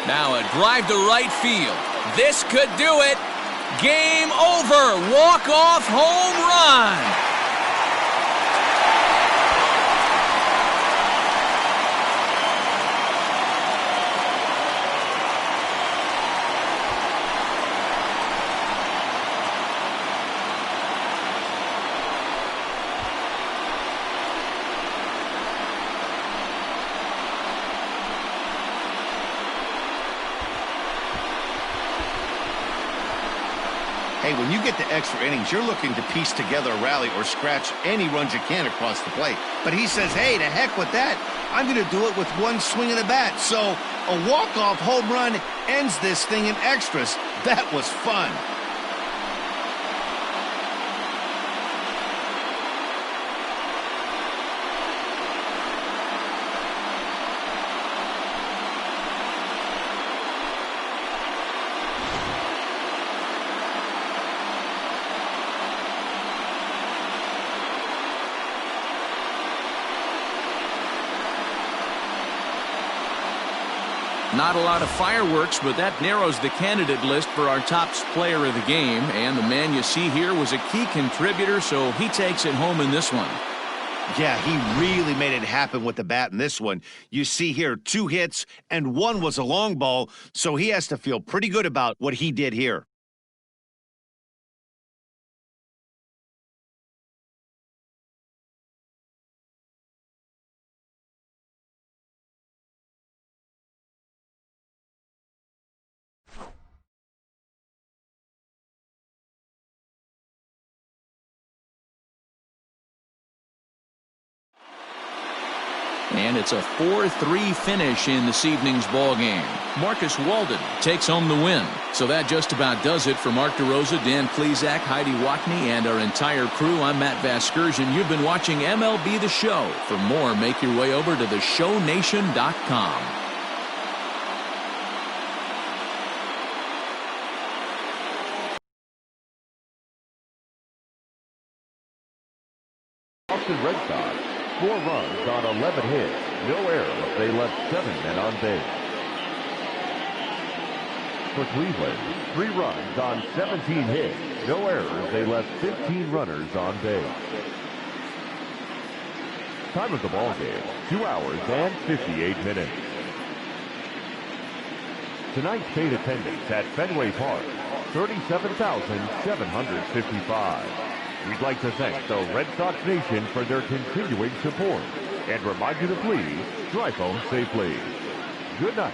Now a drive to right field. This could do it. Game over. Walk-off home run. Hey, when you get to extra innings, you're looking to piece together a rally or scratch any runs you can across the plate. But he says, hey, to heck with that. I'm going to do it with one swing of the bat. So a walk-off home run ends this thing in extras. That was fun. Not a lot of fireworks, but that narrows the candidate list for our top player of the game. And the man you see here was a key contributor, so he takes it home in this one. Yeah, he really made it happen with the bat in this one. You see here 2 hits and 1 was a long ball, so he has to feel pretty good about what he did here. And it's a 4-3 finish in this evening's ball game. Marcus Walden takes home the win. So that just about does it for Mark DeRosa, Dan Klezak, Heidi Wackney, and our entire crew. I'm Matt Vasgersian. You've been watching MLB The Show. For more, make your way over to theshownation.com. Boston Red Sox, 4 runs on 11 hits, no errors. They left 7 men on base. For Cleveland, 3 runs on 17 hits, no errors. They left 15 runners on base. Time of the ball game, 2 hours and 58 minutes. Tonight's paid attendance at Fenway Park, 37,755. We'd like to thank the Red Sox Nation for their continuing support and remind you to please drive home safely. Good night.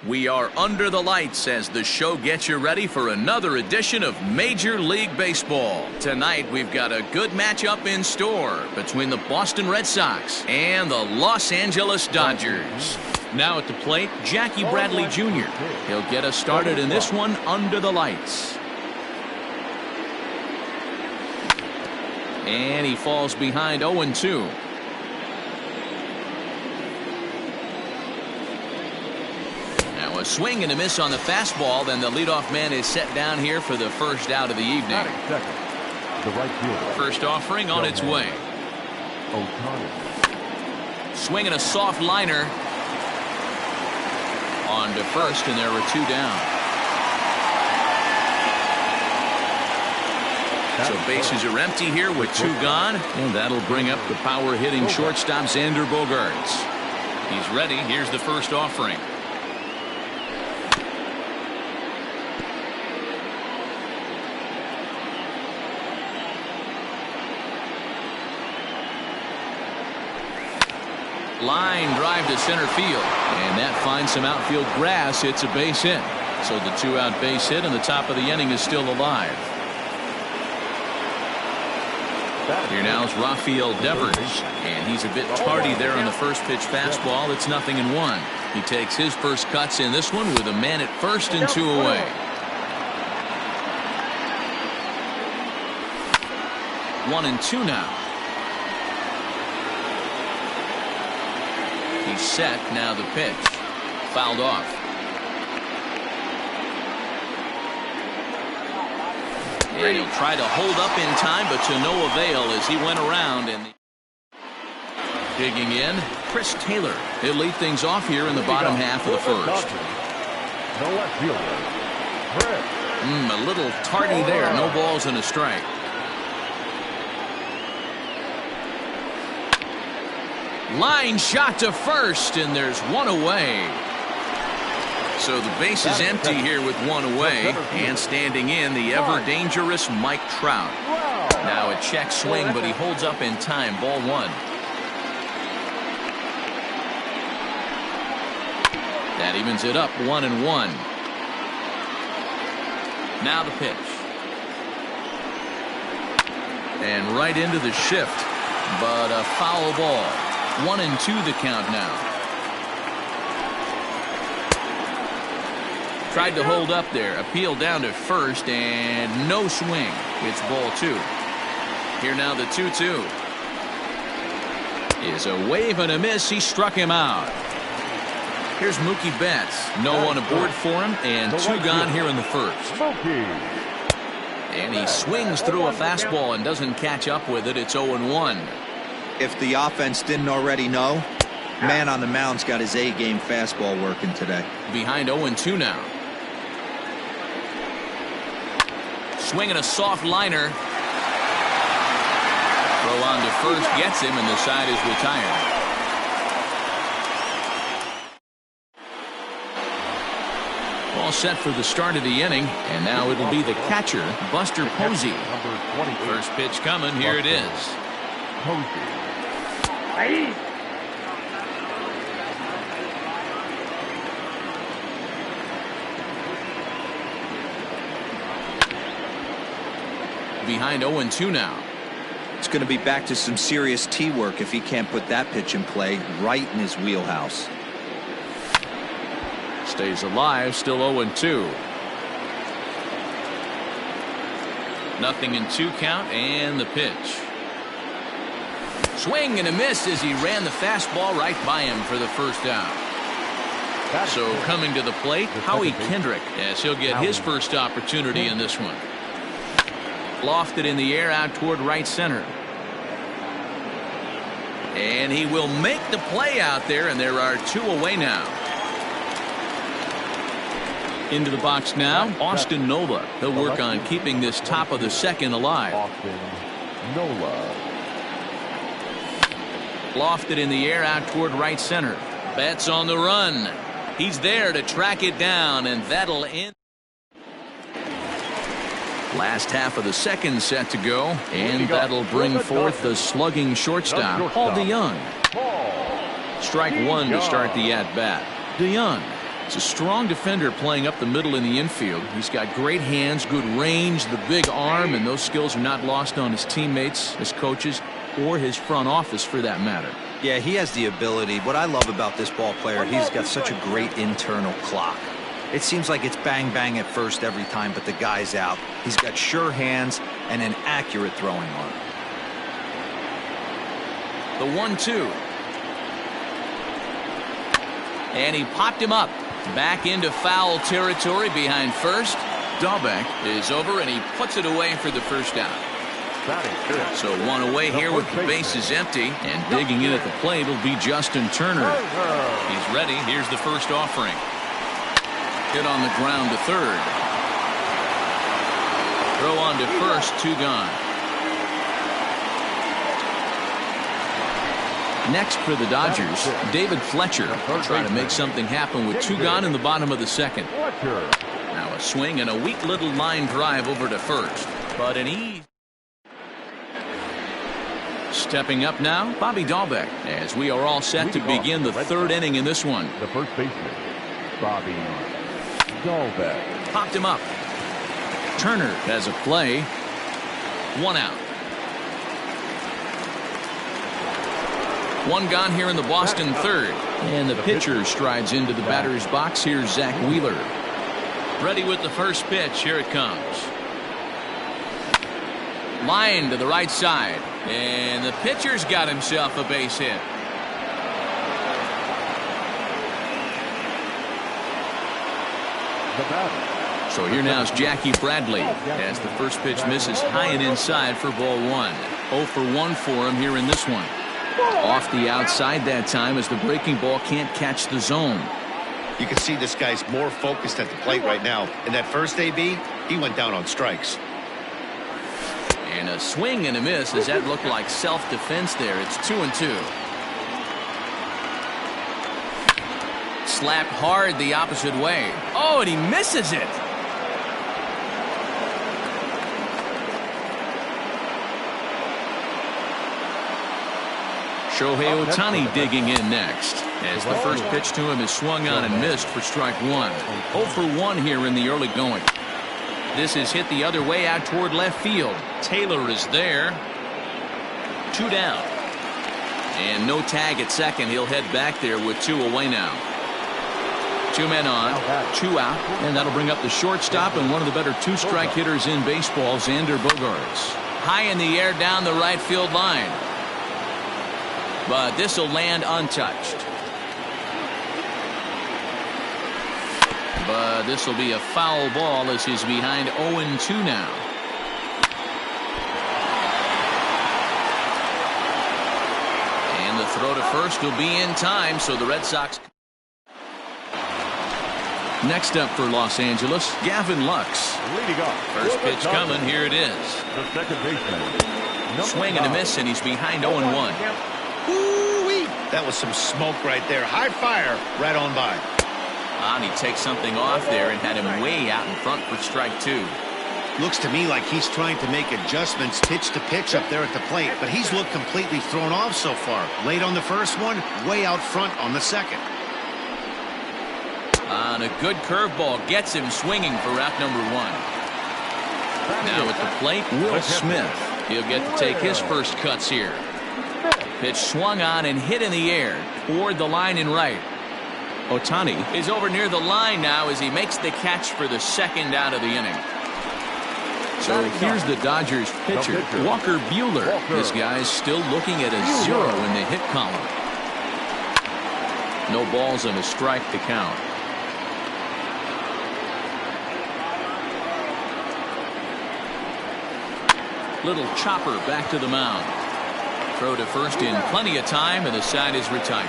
We are under the lights as the show gets you ready for another edition of Major League Baseball. Tonight, we've got a good matchup in store between the Boston Red Sox and the Los Angeles Dodgers. Now at the plate, Jackie Bradley Jr. He'll get us started in this one under the lights. And he falls behind 0-2. Now a swing and a miss on the fastball. Then the leadoff man is set down here for the first out of the evening. The right fielder. First offering on its way. Swinging a soft liner. On to first, and there are 2 down. So bases are empty here with 2 gone, and that'll bring up the power hitting shortstop Xander Bogaerts. He's ready. Here's the first offering. Line drive to center field, and that finds some outfield grass. It's a base hit. So the 2-out base hit, and the top of the inning is still alive. Here now is Rafael Devers, and he's a bit tardy there on the first pitch fastball. It's 0-1. He takes his first cuts in this one with a man at first and 2 away. 1-2 now. He's set. Now the pitch. Fouled off. And he'll try to hold up in time, but to no avail as he went around. And digging in, Chris Taylor. He'll lead things off here in the bottom half of the first. The left fielder. A little tardy there. No balls and a strike. Line shot to first, and there's 1 away. So the base is empty here with 1 away, and standing in the ever-dangerous Mike Trout. Now a check swing, but he holds up in time. Ball 1. That evens it up 1-1. Now the pitch. And right into the shift, but a foul ball. 1-2 the count now. Tried to hold up there. Appeal down to first, and no swing. It's ball 2. Here now the 2-2. Is a wave and a miss. He struck him out. Here's Mookie Betts. No one aboard for him, and 2 gone here in the first. And he swings through a fastball and doesn't catch up with it. It's 0-1. If the offense didn't already know, man on the mound's got his A-game fastball working today. Behind 0-2 now. Swinging a soft liner. Throw on to first gets him, and the side is retired. All set for the start of the inning, and now it'll be the catcher, Buster Posey. First pitch coming. Here it is. Behind 0-2 now. It's going to be back to some serious tee work if he can't put that pitch in play right in his wheelhouse. Stays alive, still 0-2. 0-2 count, and the pitch. Swing and a miss as he ran the fastball right by him for the first out. So coming to the plate, Howie Kendrick, as he'll get his first opportunity in this one. Lofted in the air out toward right center. And he will make the play out there, and there are 2 away now. Into the box now, Austin Nola. He'll work on keeping this top of the second alive. Austin Nola. Lofted in the air out toward right center. Betts on the run. He's there to track it down, and that'll end. Last half of the second set to go, and that'll bring forth the slugging shortstop, Paul DeYoung. Strike 1 to start the at-bat. DeYoung It's a strong defender playing up the middle in the infield. He's got great hands, good range, the big arm, and those skills are not lost on his teammates, his coaches, or his front office for that matter. Yeah, he has the ability. What I love about this ball player, he's got such a great internal clock. It seems like it's bang bang at first every time, but the guy's out. He's got sure hands and an accurate throwing arm. The 1-2. And he popped him up. Back into foul territory behind first. Dahlbeck is over, and he puts it away for the first down. So one away here with the bases empty, and digging in at the plate will be Justin Turner. He's ready. Here's the first offering. Hit on the ground to third. Throw on to first, 2 gone. Next for the Dodgers, David Fletcher will try to make something happen with 2 gone in the bottom of the second. Now a swing and a weak little line drive over to first. But an ease. Stepping up now, Bobby Dahlbeck, as we are all set to begin the 3rd inning in this one. The first baseman, Bobby Dahlbeck. Popped him up. Turner has a play. 1 out. 1 gone here in the Boston 3rd. And the pitcher strides into the batter's box. Here's Zach Wheeler. Ready with the first pitch. Here it comes. Line to the right side. And the pitcher's got himself a base hit. So here now is Jackie Bradley as the first pitch misses high and inside for ball 1. 0 for 1 for him here in this one. Off the outside that time as the breaking ball can't catch the zone. You can see this guy's more focused at the plate right now. In that first AB, he went down on strikes. And a swing and a miss. Does that look like self-defense there? It's 2-2. Slapped hard the opposite way. Oh, and he misses it. Shohei Ohtani digging in next as the first pitch to him is swung on and missed for strike 1. 0 for 1 here in the early going. This is hit the other way out toward left field. Taylor is there. 2 down. And no tag at second. He'll head back there with 2 away now. 2 men on, 2 out, and that'll bring up the shortstop and one of the better 2-strike hitters in baseball, Xander Bogaerts. High in the air down the right field line. But this will land untouched. But this will be a foul ball as he's behind 0-2 now. And the throw to first will be in time, so the Red Sox. Next up for Los Angeles, Gavin Lux. Leading off. First pitch coming. Here it is. The second baseman. Swing and a miss, and he's behind 0-1. Woo-wee. That was some smoke right there. High fire right on by. And he takes something off there and had him way out in front for strike 2. Looks to me like he's trying to make adjustments pitch to pitch up there at the plate, but he's looked completely thrown off so far. Late on the first one, way out front on the second. And a good curveball gets him swinging for out number 1. Now at the plate, Will Smith. He'll get to take his first cuts here. Pitch swung on and hit in the air toward the line and right. Ohtani is over near the line now as he makes the catch for the second out of the inning. So here's the Dodgers pitcher, Walker Buehler. This guy's still looking at a 0 in the hit column. No balls and a strike to count. Little chopper back to the mound. Throw to first in plenty of time, and the side is retired.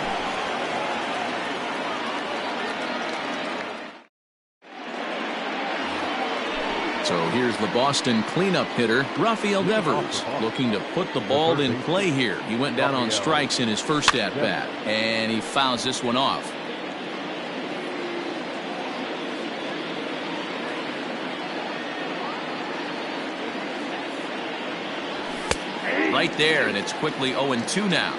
So here's the Boston cleanup hitter, Rafael Devers, looking to put the ball in play here. He went down on strikes in his first at-bat, and he fouls this one off. Right there, and it's quickly 0-2 now.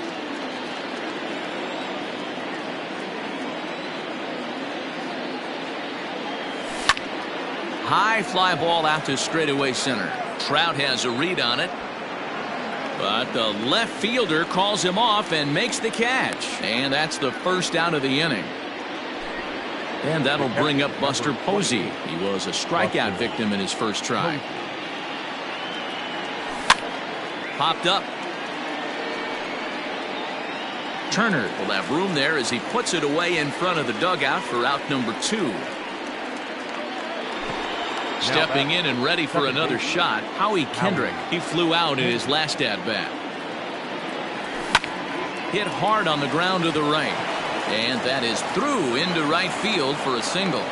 High fly ball out to straightaway center. Trout has a read on it, but the left fielder calls him off and makes the catch. And that's the first out of the inning. And that'll bring up Buster Posey. He was a strikeout victim in his first try. Popped up. Turner will have room there as he puts it away in front of the dugout for out number 2. Stepping in and ready for another shot, Howie Kendrick. He flew out in his last at-bat. Hit hard on the ground to the right. And that is through into right field for a single.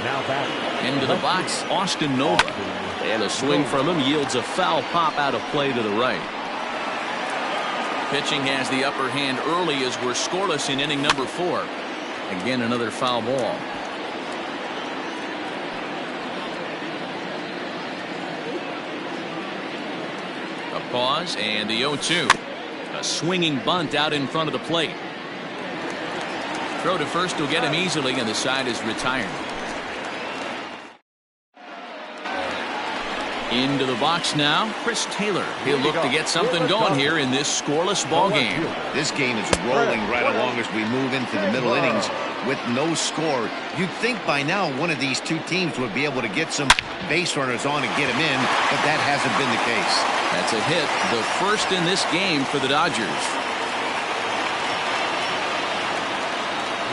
Now back into the box, Austin Nova. And a swing from him yields a foul pop out of play to the right. Pitching has the upper hand early as we're scoreless in inning number 4. Again, another foul ball. A pause and the 0-2. A swinging bunt out in front of the plate. Throw to first will get him easily, and the side is retired. Into the box now, Chris Taylor. He'll look to get something going here in this scoreless ball game. This game is rolling right along as we move into the middle innings with no score. You'd think by now one of these two teams would be able to get some base runners on and get them in, but that hasn't been the case. That's a hit, the first in this game for the Dodgers.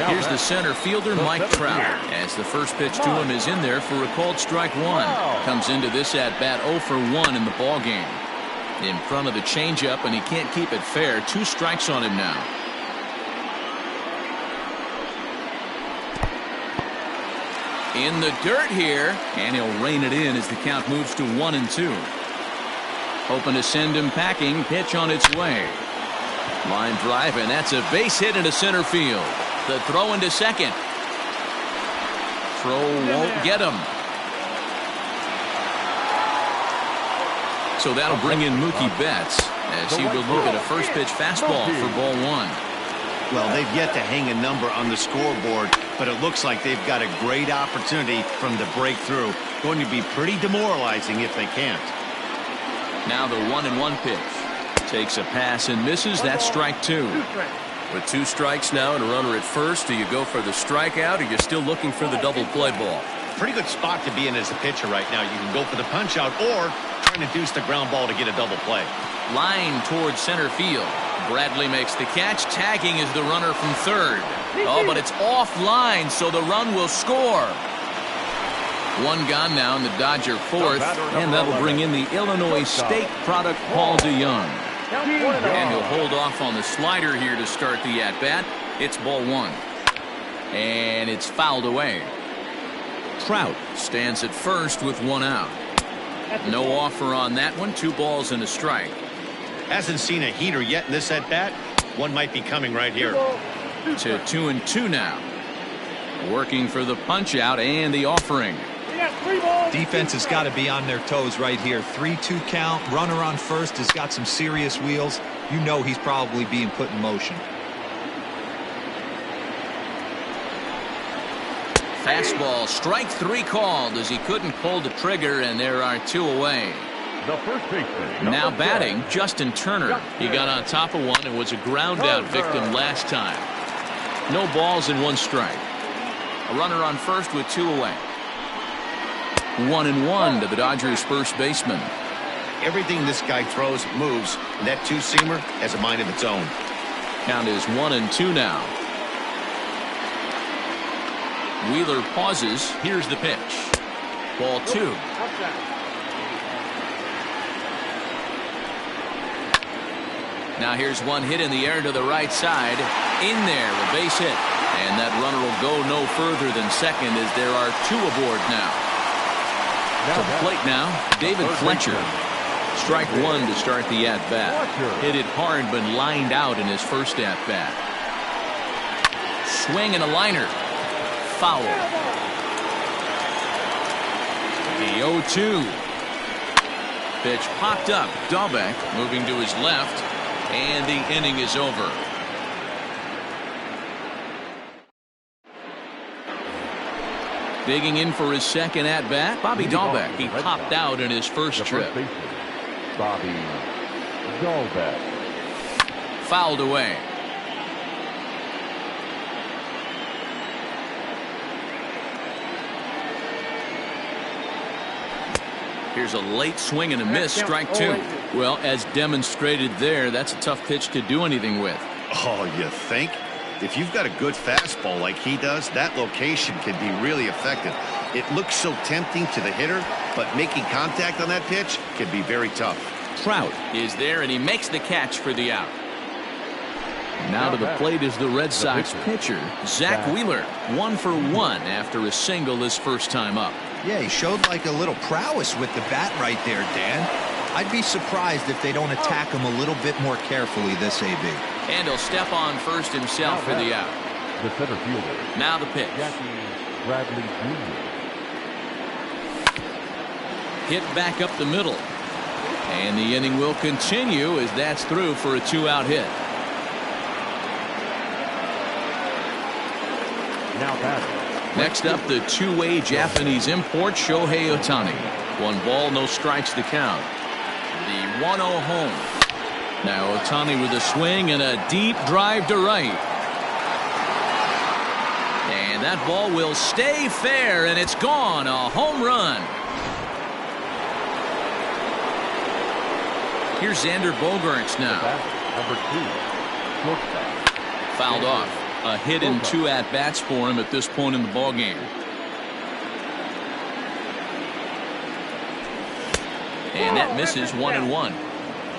Here's the center fielder, Mike Trout, as the first pitch to him is in there for a called strike 1. Comes into this at-bat 0 for 1 in the ball game. In front of the changeup, and he can't keep it fair. 2 strikes on him now. In the dirt here, and he'll rein it in as the count moves to 1-2. Hoping to send him packing. Pitch on its way. Line drive, and that's a base hit into center field. The throw into second. Throw won't get him. So that'll bring in Mookie Betts as he will look at a first pitch fastball for ball 1. Well, they've yet to hang a number on the scoreboard, but it looks like they've got a great opportunity from the breakthrough. Going to be pretty demoralizing if they can't. Now the 1-1 pitch. Takes a pass and misses. That's strike 2. With 2 strikes now and a runner at first, do you go for the strikeout or you're still looking for the double play ball? Pretty good spot to be in as a pitcher right now. You can go for the punch out or trying to deuce the ground ball to get a double play. Line towards center field. Bradley makes the catch. Tagging is the runner from third. Oh, but it's offline, so the run will score. 1 gone now in the Dodger fourth, and that'll bring in the Illinois State product, Paul DeYoung. And he'll hold off on the slider here to start the at-bat. It's ball 1. And it's fouled away. Trout stands at first with 1 out. No offer on that one. 2 balls and a strike. Hasn't seen a heater yet in this at-bat. One might be coming right here. To 2-2 now. Working for the punch out and the offering. Defense has got to be on their toes right here. 3-2 count. Runner on first has got some serious wheels. You know he's probably being put in motion. Fastball, strike 3 called as he couldn't pull the trigger, and there are 2 away. The first baseman. Now batting, Justin Turner. He got on top of one and was a ground out victim last time. No balls and 1 strike. A runner on first with 2 away. 1-1 to the Dodgers first baseman. Everything this guy throws moves, and that 2-seamer has a mind of its own. Count is 1-2 now. Wheeler pauses. Here's the pitch. Ball 2. Now here's one hit in the air to the right side. In there, a base hit. And that runner will go no further than second as there are 2 aboard now. To the plate now, David Fletcher. Strike 1 to start the at-bat. Hit it hard but lined out in his first at-bat. Swing and a liner. Foul. The 0-2. Pitch popped up. Dahlbeck moving to his left. And the inning is over. Digging in for his second at-bat, Bobby Dahlbeck. He popped out in his first trip. Bobby Dahlbeck. Fouled away. Here's a late swing and a miss, strike two. Well, as demonstrated there, that's a tough pitch to do anything with. Oh, you think? If you've got a good fastball like he does, that location can be really effective. It looks so tempting to the hitter, but making contact on that pitch can be very tough. Trout is there, and he makes the catch for the out. Now to the plate is the Red Sox pitcher, Zach Wheeler. 1 for 1 after a single his first time up. Yeah, he showed like a little prowess with the bat right there, Dan. I'd be surprised if they don't attack him a little bit more carefully this AB. And he'll step on first himself for the out. The center fielder. Now the pitch. Jackie Bradley Jr. Hit back up the middle. And the inning will continue as that's through for a 2-out hit. Now batting. Next up, the two-way Japanese import, Shohei Ohtani. 1 ball, no strikes to count. The 1-0 home. Now Ohtani with a swing and a deep drive to right. And that ball will stay fair, and it's gone. A home run. Here's Xander Bogaerts now. Number 2. Shortstop. Fouled off. A hit and 2 at-bats for him at this point in the ballgame. And that misses 1-1.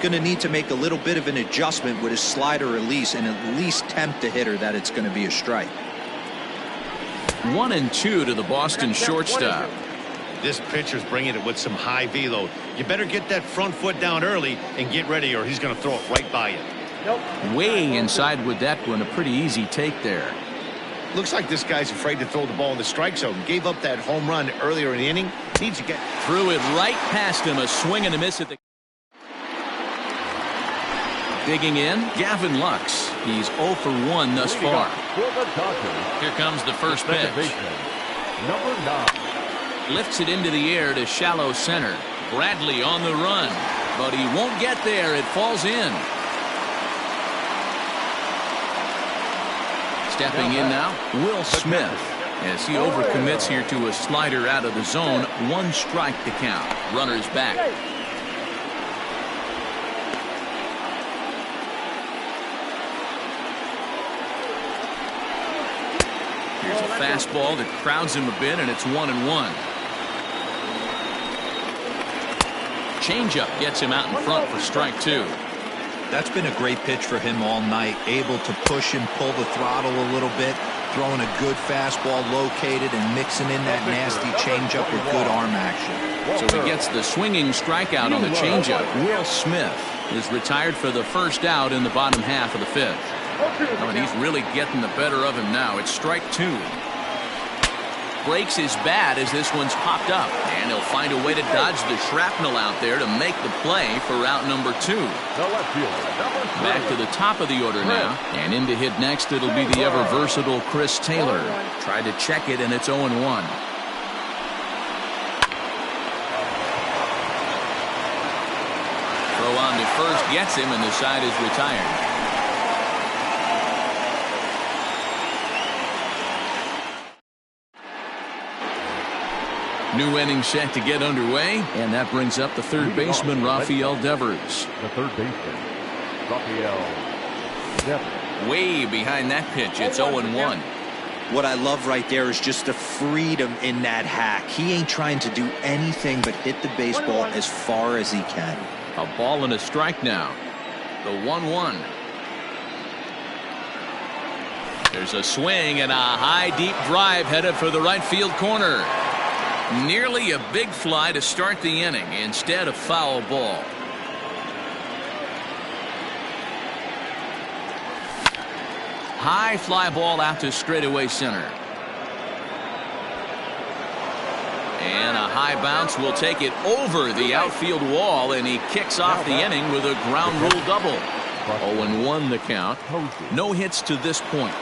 Going to need to make a little bit of an adjustment with his slider release and at least tempt the hitter that it's going to be a strike. 1-2 to the Boston shortstop. This pitcher's bringing it with some high velo. You better get that front foot down early and get ready, or he's going to throw it right by you. Way inside with that one. A pretty easy take there. Looks like this guy's afraid to throw the ball in the strike zone. Gave up that home run earlier in the inning. Needs to get threw it right past him. A swing and a miss at the. Digging in, Gavin Lux. He's 0 for 1 thus far. Here comes the first pitch. Number 9. Lifts it into the air to shallow center. Bradley on the run, but he won't get there. It falls in. Stepping in now, Will Smith, as he overcommits here to a slider out of the zone. 1 strike to count. Runners back. Here's a fastball that crowds him a bit, and it's 1-1. Changeup gets him out in front for strike 2. That's been a great pitch for him all night. Able to push and pull the throttle a little bit. Throwing a good fastball located and mixing in that nasty changeup with good arm action. So he gets the swinging strikeout on the changeup. Will Smith is retired for the first out in the bottom half of the 5th. Oh, and he's really getting the better of him now. It's strike 2. Breaks his bat as this one's popped up, and he'll find a way to dodge the shrapnel out there to make the play for route number 2. Back to the top of the order now, and in to hit next it'll be the ever versatile Chris Taylor. Tried to check it, and it's 0-1. Throw on to first gets him, and the side is retired. New inning set to get underway, and that brings up the third baseman, Rafael Devers. The third baseman, Rafael Devers. Way behind that pitch, it's 0-1. What I love right there is just the freedom in that hack. He ain't trying to do anything but hit the baseball as far as he can. A ball and a strike now. The 1-1. There's a swing and a high deep drive headed for the right field corner. Nearly a big fly to start the inning. Instead, a foul ball. High fly ball out to straightaway center. And a high bounce will take it over the outfield wall, and he kicks off the inning with a ground rule double. 0-1 the count. No hits to this point.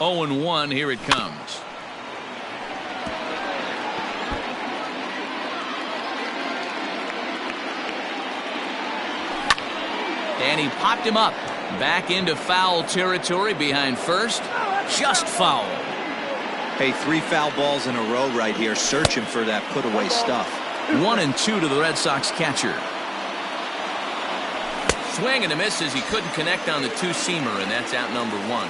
0-1. Here it comes. And he popped him up. Back into foul territory behind first. Just foul. Hey, 3 foul balls in a row right here, searching for that put-away stuff. 1-2 to the Red Sox catcher. Swing and a miss as he couldn't connect on the two-seamer, and that's out number 1.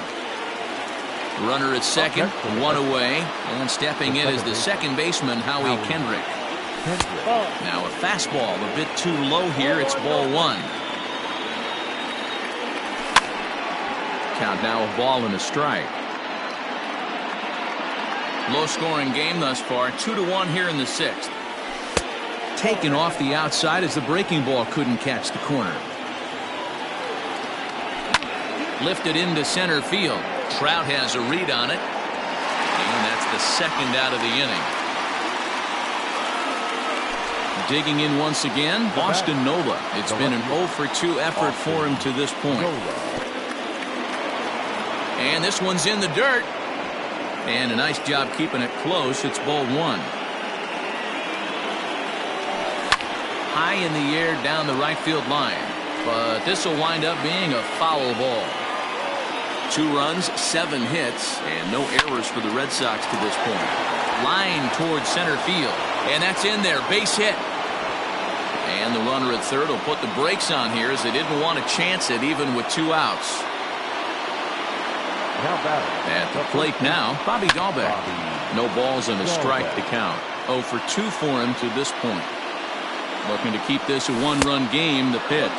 Runner at second, 1 away, and stepping in is the second baseman, Howie Kendrick. Now a fastball a bit too low here. It's ball 1. Count now a ball and a strike. Low-scoring game thus far, 2-1 here in the 6th. Taken off the outside as the breaking ball couldn't catch the corner. Lifted into center field. Trout has a read on it. And that's the second out of the inning. Digging in once again, Austin Nola. It's been an 0-for-2 effort for him to this point. And this one's in the dirt. And a nice job keeping it close. It's ball 1. High in the air down the right field line. But this will wind up being a foul ball. 2 runs, 7 hits, and no errors for the Red Sox to this point. Line towards center field. And that's in there. Base hit. And the runner at third will put the brakes on here as they didn't want to chance it even with 2 outs. At the plate now, Bobby Dahlbeck. No balls and a strike to count. 0-for-2 for him to this point. Looking to keep this a 1-run game. The pitch.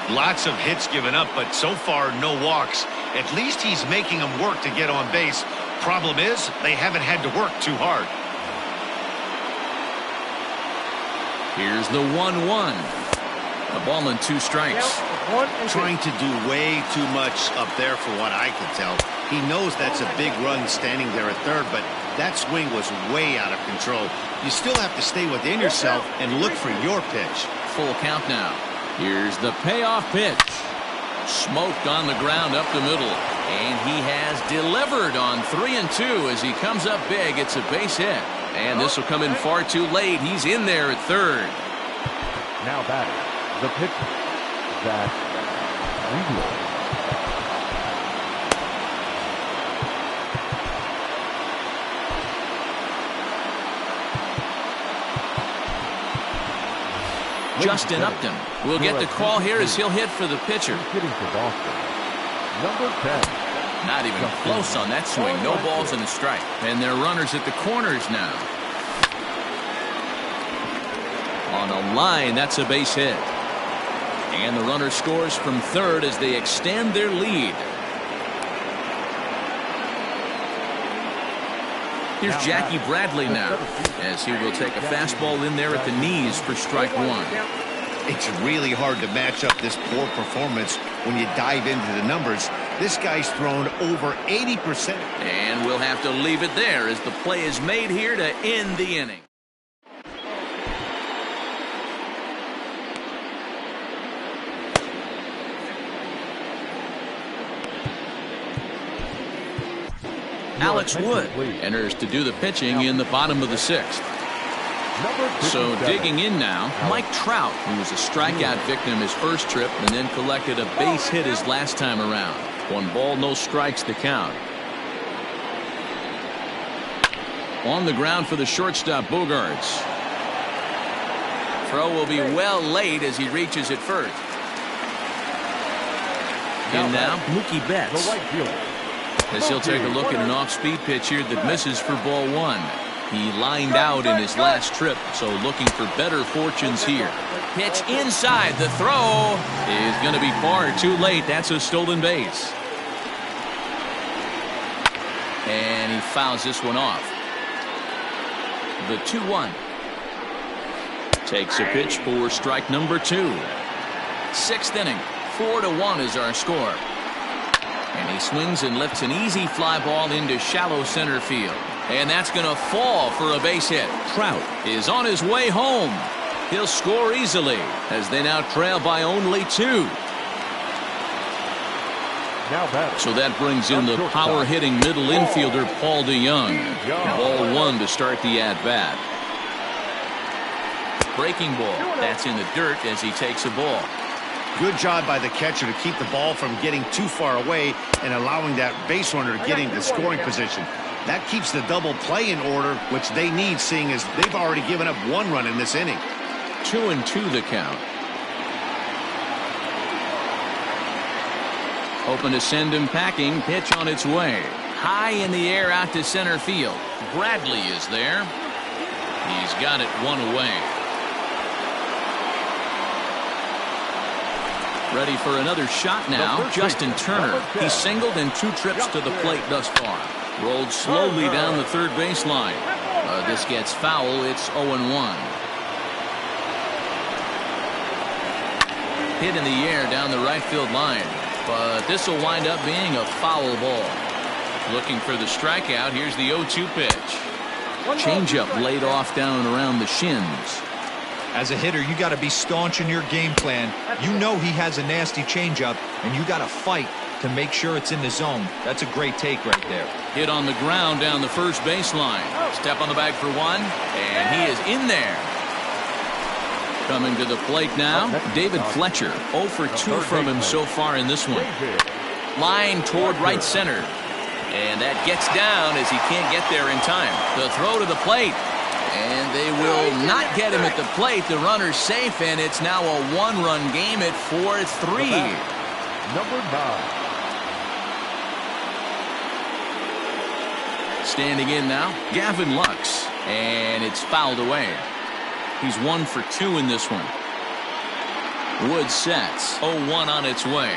Lots of hits given up, but so far no walks. At least he's making them work to get on base. Problem is, they haven't had to work too hard. Here's the 1-1. A ball and 2 strikes. Trying to do way too much up there for what I can tell. He knows that's a big run standing there at third, but that swing was way out of control. You still have to stay within yourself and look for your pitch. Full count now. Here's the payoff pitch. Smoked on the ground up the middle. And he has delivered on 3-2 as he comes up big. It's a base hit. And this will come in far too late. He's in there at third. Now batting, the pitcher, Zach Wheeler. Justin Upton will get the call here as he'll hit for the pitcher. Hitting for Boston, number 10. Not even close on that swing. No balls and a strike. And they're runners at the corners now. On a line, that's a base hit. And the runner scores from third as they extend their lead. Here's Jackie Bradley now, as he will take a fastball in there at the knees for strike 1. It's really hard to match up this poor performance when you dive into the numbers. This guy's thrown over 80%. And we'll have to leave it there as the play is made here to end the inning. Alex Wood enters to do the pitching in the bottom of the 6th. So digging in now, Mike Trout, who was a strikeout victim his first trip and then collected a base hit his last time around. 1 ball, no strikes to count. On the ground for the shortstop, Bogarts. Throw will be well late as he reaches it first. In now, Mookie Betts. As he'll take a look at an off-speed pitch here that misses for ball 1. He lined out in his last trip, so looking for better fortunes here. Pitch inside. The throw is going to be far too late. That's a stolen base. And he fouls this one off. The 2-1. Takes a pitch for strike number 2. 6th inning. 4-1 is our score. And he swings and lifts an easy fly ball into shallow center field. And that's going to fall for a base hit. Trout is on his way home. He'll score easily as they now trail by only 2. Now batting. So that brings in the power-hitting middle infielder, Paul DeYoung. Ball one to start the at-bat. Breaking ball. That's in the dirt as he takes a ball. Good job by the catcher to keep the ball from getting too far away and allowing that base runner to get into scoring position. That keeps the double play in order, which they need, seeing as they've already given up 1 run in this inning. 2-2 the count. Hoping to send him packing. Pitch on its way. High in the air out to center field. Bradley is there. He's got it 1 away. Ready for another shot now. Justin Turner. He's singled in 2 trips to the plate thus far. Rolled slowly down the third baseline. This gets foul. It's 0-1. Hit in the air down the right field line. But this will wind up being a foul ball. Looking for the strikeout. Here's the 0-2 pitch. Changeup laid off down and around the shins. As a hitter, you got to be staunch in your game plan. You know he has a nasty changeup, and you got to fight to make sure it's in the zone. That's a great take right there. Hit on the ground down the first baseline. Step on the bag for 1, and he is in there. Coming to the plate now, David Fletcher. 0 for 2 from him so far in this one. Line toward right center. And that gets down as he can't get there in time. The throw to the plate. And they will not get him at the plate. The runner's safe, and it's now a 1-run game at 4-3. Number 9. Standing in now, Gavin Lux. And it's fouled away. He's 1 for 2 in this one. Wood sets. 0-1 on its way.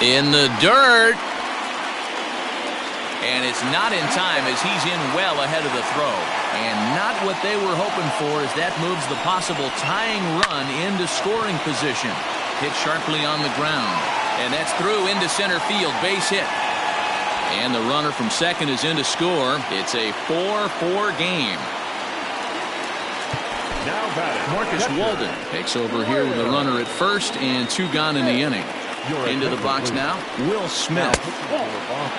In the dirt. And it's not in time as he's in well ahead of the throw. And not what they were hoping for as that moves the possible tying run into scoring position. Hit sharply on the ground. And that's through into center field. Base hit. And the runner from second is in to score. It's a 4-4 game. Now batting. Marcus Walden takes over here with a runner at first and 2 gone in the inning. Into the box now, Will Smith.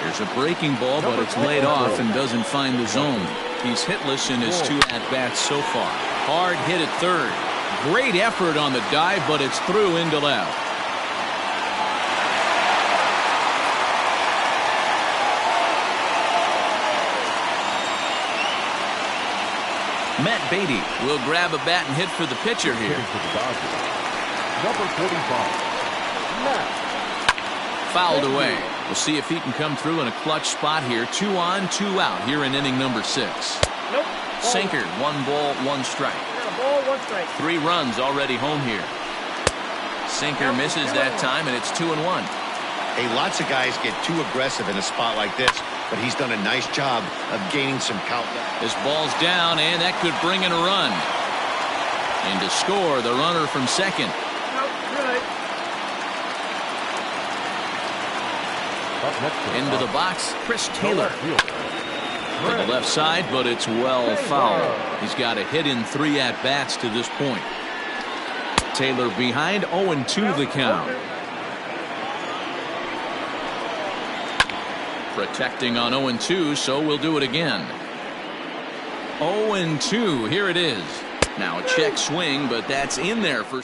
There's a breaking ball, but it's laid off and doesn't find the zone. He's hitless in his 2 at-bats so far. Hard hit at third. Great effort on the dive, but it's through into left. Matt Beatty will grab a bat and hit for the pitcher here. Number 45. Fouled away. We'll see if he can come through in a clutch spot here. 2 on, 2 out here in inning number 6. Nope. Sinker, 1 ball, 1 strike. Ball, 1 strike. 3 runs already home here. Sinker misses that time, and it's 2-1. Hey, lots of guys get too aggressive in a spot like this, but he's done a nice job of gaining some count. This ball's down, and that could bring in a run. And to score, the runner from second. Nope, good. Into the box, Chris Taylor. To the left side, but it's well fouled. He's got a hit in 3 at-bats to this point. Taylor behind, 0-2 the count. Protecting on 0-2, so we'll do it again. 0-2, here it is. Now a check swing, but that's in there for...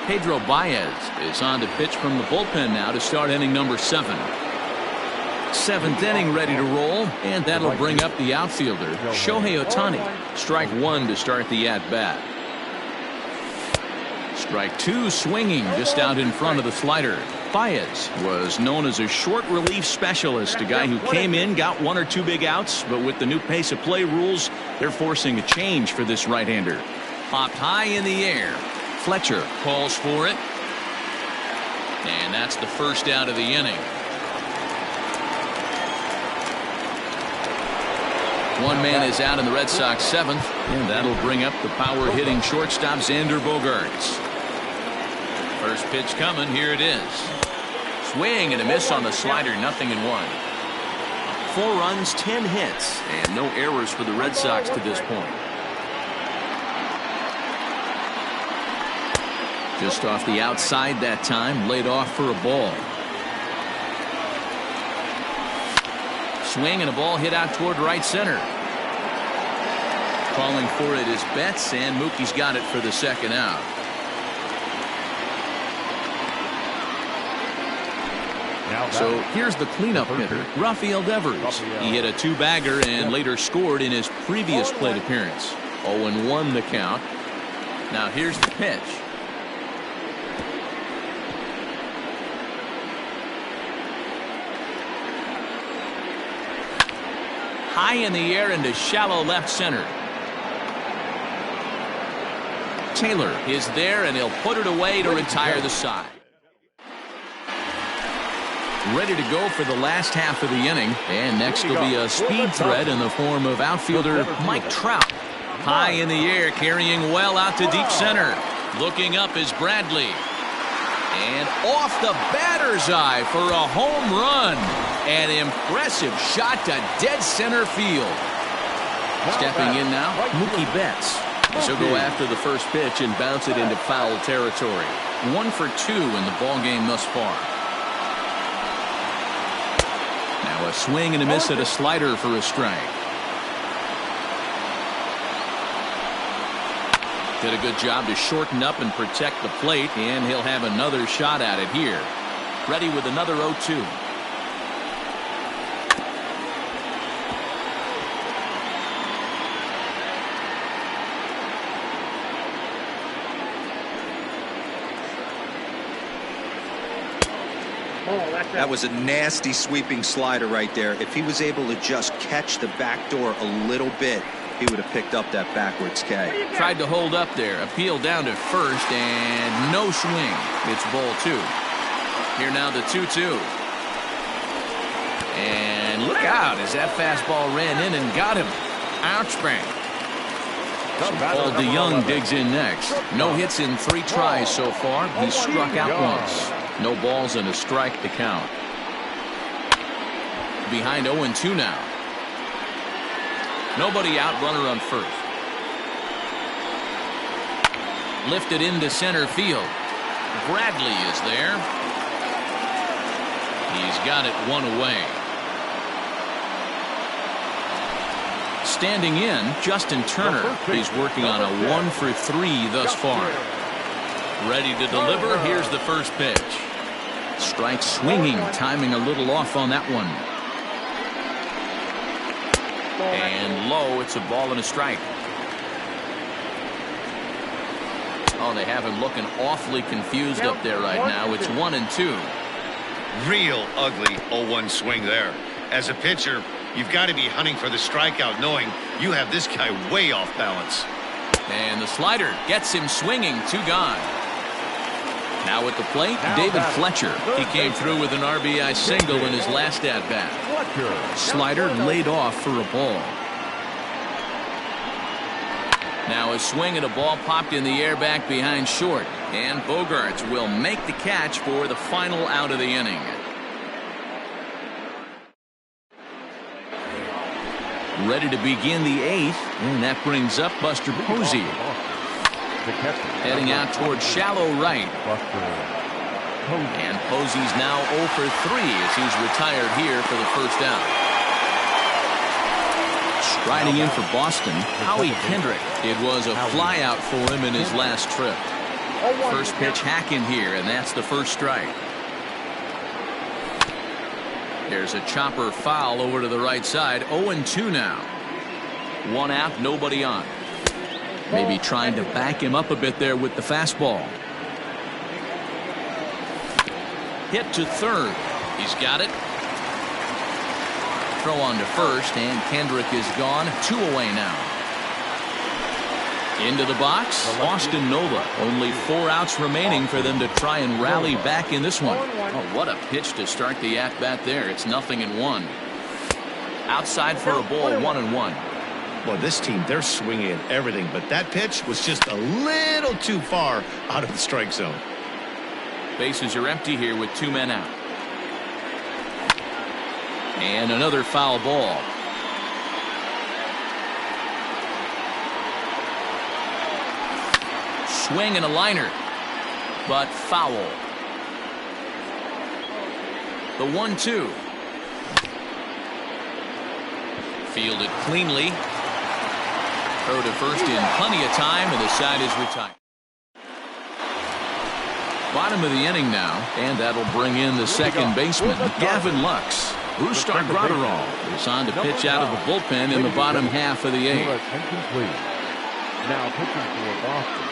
Pedro Baez is on to pitch from the bullpen now to start inning number 7. 7th inning ready to roll, and that'll bring up the outfielder, Shohei Ohtani. Strike 1 to start the at-bat. Strike 2 swinging just out in front of the slider. Baez was known as a short relief specialist, a guy who came in, got 1 or 2 big outs, but with the new pace of play rules, they're forcing a change for this right-hander. Popped high in the air. Fletcher calls for it. And that's the first out of the inning. One man is out in the Red Sox seventh, and that'll bring up the power-hitting shortstop Xander Bogaerts. First pitch coming. Here it is. Swing and a miss on the slider. 0-1. 4 runs, 10 hits, and no errors for the Red Sox to this point. Just off the outside that time, laid off for a ball. Swing and a ball hit out toward right center. Calling for it is Betts, and Mookie's got it for the second out. So here's the cleanup hitter, Rafael Devers. He hit a 2-bagger and later scored in his previous plate appearance. 0-1 the count. Now here's the pitch. High in the air into shallow left center. Taylor is there, and he'll put it away to retire the side. Ready to go for the last half of the inning. And next will be a speed threat in the form of outfielder Mike Trout. High in the air, carrying well out to deep center. Looking up is Bradley. And off the batter's eye for a home run. An impressive shot to dead center field. Stepping in now, Mookie Betts. She'll go after the first pitch and bounce it into foul territory. 1 for 2 in the ballgame thus far. Now a swing and a miss at a slider for a strike. Did a good job to shorten up and protect the plate, and he'll have another shot at it here. Ready with another 0-2. That was a nasty sweeping slider right there. If he was able to just catch the back door a little bit, he would have picked up that backwards K. Tried to hold up there. Appeal down to first, and no swing. It's ball 2. Here now the 2-2. And look out as that fastball ran in and got him. Ouch bang. Paul DeYoung digs in next. No hits in 3 tries so far. He struck out once. No balls and a strike to count. Behind 0-2 now. Nobody out, runner on first. Lifted into center field. Bradley is there. He's got it 1 away. Standing in, Justin Turner. He's working on a 1 for 3 thus far. Ready to deliver. Here's the first pitch. Strike swinging, timing a little off on that one. And low, it's a ball and a strike. Oh, they have him looking awfully confused up there right now. It's 1-2. Real ugly 0-1 swing there. As a pitcher, you've got to be hunting for the strikeout, knowing you have this guy way off balance. And the slider gets him swinging. 2 gone. Now at the plate, David Fletcher. He came through with an RBI single in his last at-bat. Slider laid off for a ball. Now a swing and a ball popped in the air back behind short. And Bogaerts will make the catch for the final out of the inning. Ready to begin the 8th, and that brings up Buster Posey. Heading out toward shallow right. And Posey's now 0 for 3 as he's retired here for the first out. Striding in for Boston, Howie Kendrick. It was a flyout for him in his last trip. First pitch hacking here, and that's the first strike. There's a chopper foul over to the right side. 0-2 now. 1 out, nobody on. Maybe trying to back him up a bit there with the fastball. Hit to third. He's got it. Throw on to first, and Kendrick is gone. 2 away now. Into the box, Austin Nola. Only 4 outs remaining for them to try and rally back in this one. Oh, what a pitch to start the at-bat there. It's 0-1. Outside for a ball, 1-1. Well, this team, they're swinging at everything, but that pitch was just a little too far out of the strike zone. Bases are empty here with 2 men out. And another foul ball. Swing and a liner, but foul. The 1-2. Fielded cleanly. Throw to first in plenty of time, and the side is retired. Bottom of the inning now, and that'll bring in the second baseman, Gavin Lux. Brustar Graterol is on to pitch out of the bullpen in the bottom half of the 8th. Attention, please. Now pitching for Boston,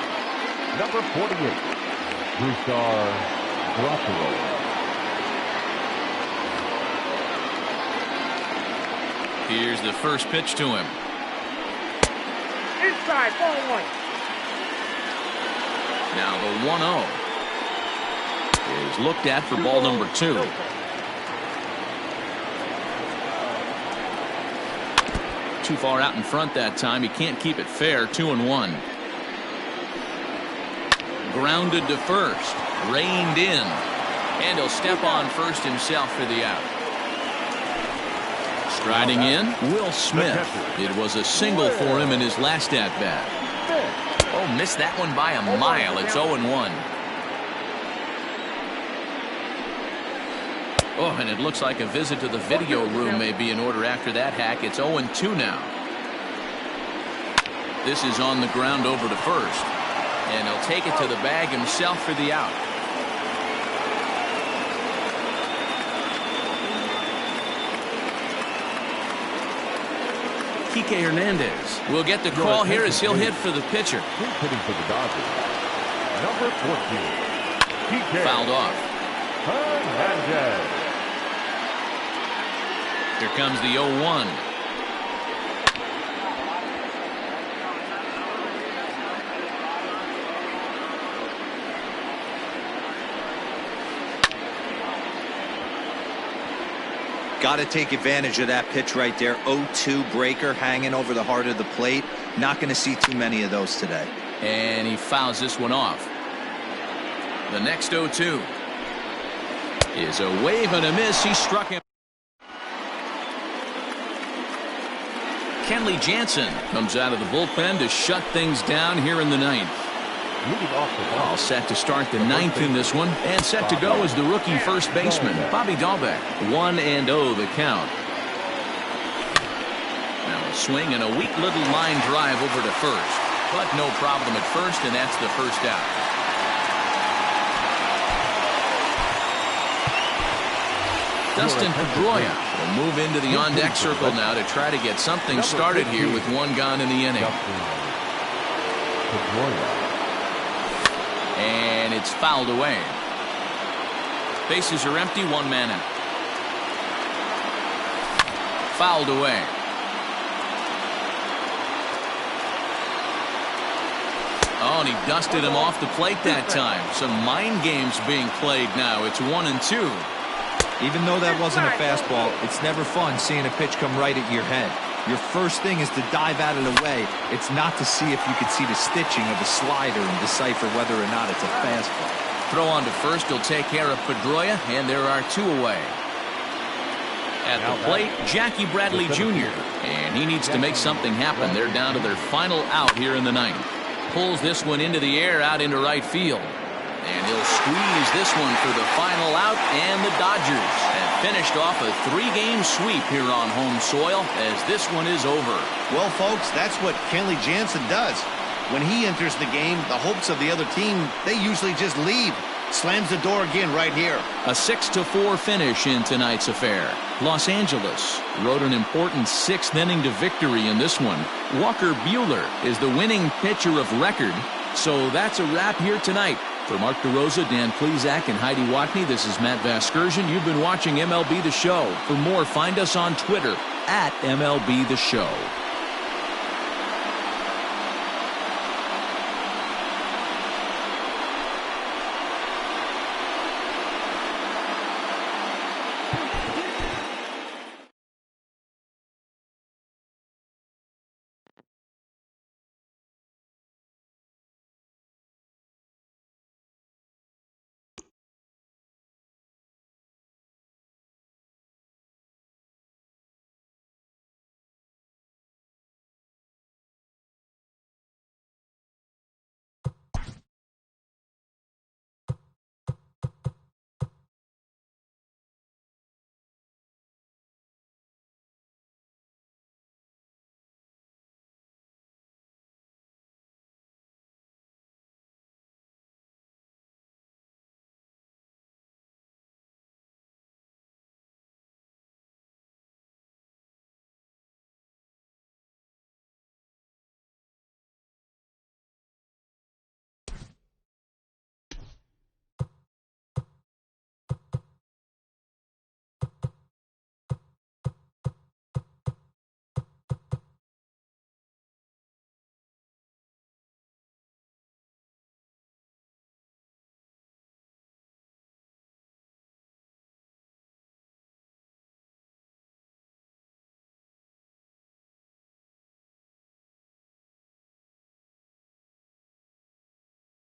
number 48, Brustar Graterol. Here's the first pitch to him. Inside, ball 1. Now the 1-0 is looked at for ball number 2. Too far out in front that time. He can't keep it fair. 2-1. Grounded to first. Reined in. And he'll step on first himself for the out. Striding in, Will Smith. It was a single for him in his last at-bat. Oh, missed that one by a mile. It's 0-1. Oh, and it looks like a visit to the video room may be in order after that hack. It's 0-2 now. This is on the ground over to first. And he'll take it to the bag himself for the out. Kike Hernandez will get the call here as he'll hit for the pitcher. He's hitting for the Dodgers. Number 14, Kike Fouled off. Hernandez. Here comes the 0-1. Got to take advantage of that pitch right there. 0-2 breaker hanging over the heart of the plate. Not going to see too many of those today. And he fouls this one off. The next 0-2 is a wave and a miss. He struck him. Kenley Jansen comes out of the bullpen to shut things down here in the 9th. All set to start the 9th in this one, and set to go is the rookie first baseman, Bobby Dahlbeck. 1-0 the count. Now a swing and a weak little line drive over to first, but no problem at first, and that's the first out. Dustin Pedroia will move into the on-deck circle now to try to get something started here with 1 gone in the inning. And it's fouled away. Bases are empty, 1 man out. Fouled away. Oh, and he dusted him off the plate that time. Some mind games being played now. It's 1-2. Even though that wasn't a fastball, it's never fun seeing a pitch come right at your head. Your first thing is to dive out of the way. It's not to see if you could see the stitching of the slider and decipher whether or not it's a fastball. Throw on to first will take care of Pedroia, and there are 2 away. At the plate, Jackie Bradley Jr., and he needs to make something happen. They're down to their final out here in the 9th. Pulls this one into the air out into right field. And he'll squeeze this one for the final out, and the Dodgers have finished off a 3-game sweep here on home soil as this one is over. Well, folks, that's what Kenley Jansen does. When he enters the game, the hopes of the other team, they usually just leave. Slams the door again right here. A 6-4 finish in tonight's affair. Los Angeles rode an important 6th inning to victory in this one. Walker Buehler is the winning pitcher of record. So that's a wrap here tonight. For Mark DeRosa, Dan Plesac, and Heidi Watney, this is Matt Vasgersian. You've been watching MLB The Show. For more, find us on Twitter @MLB The Show.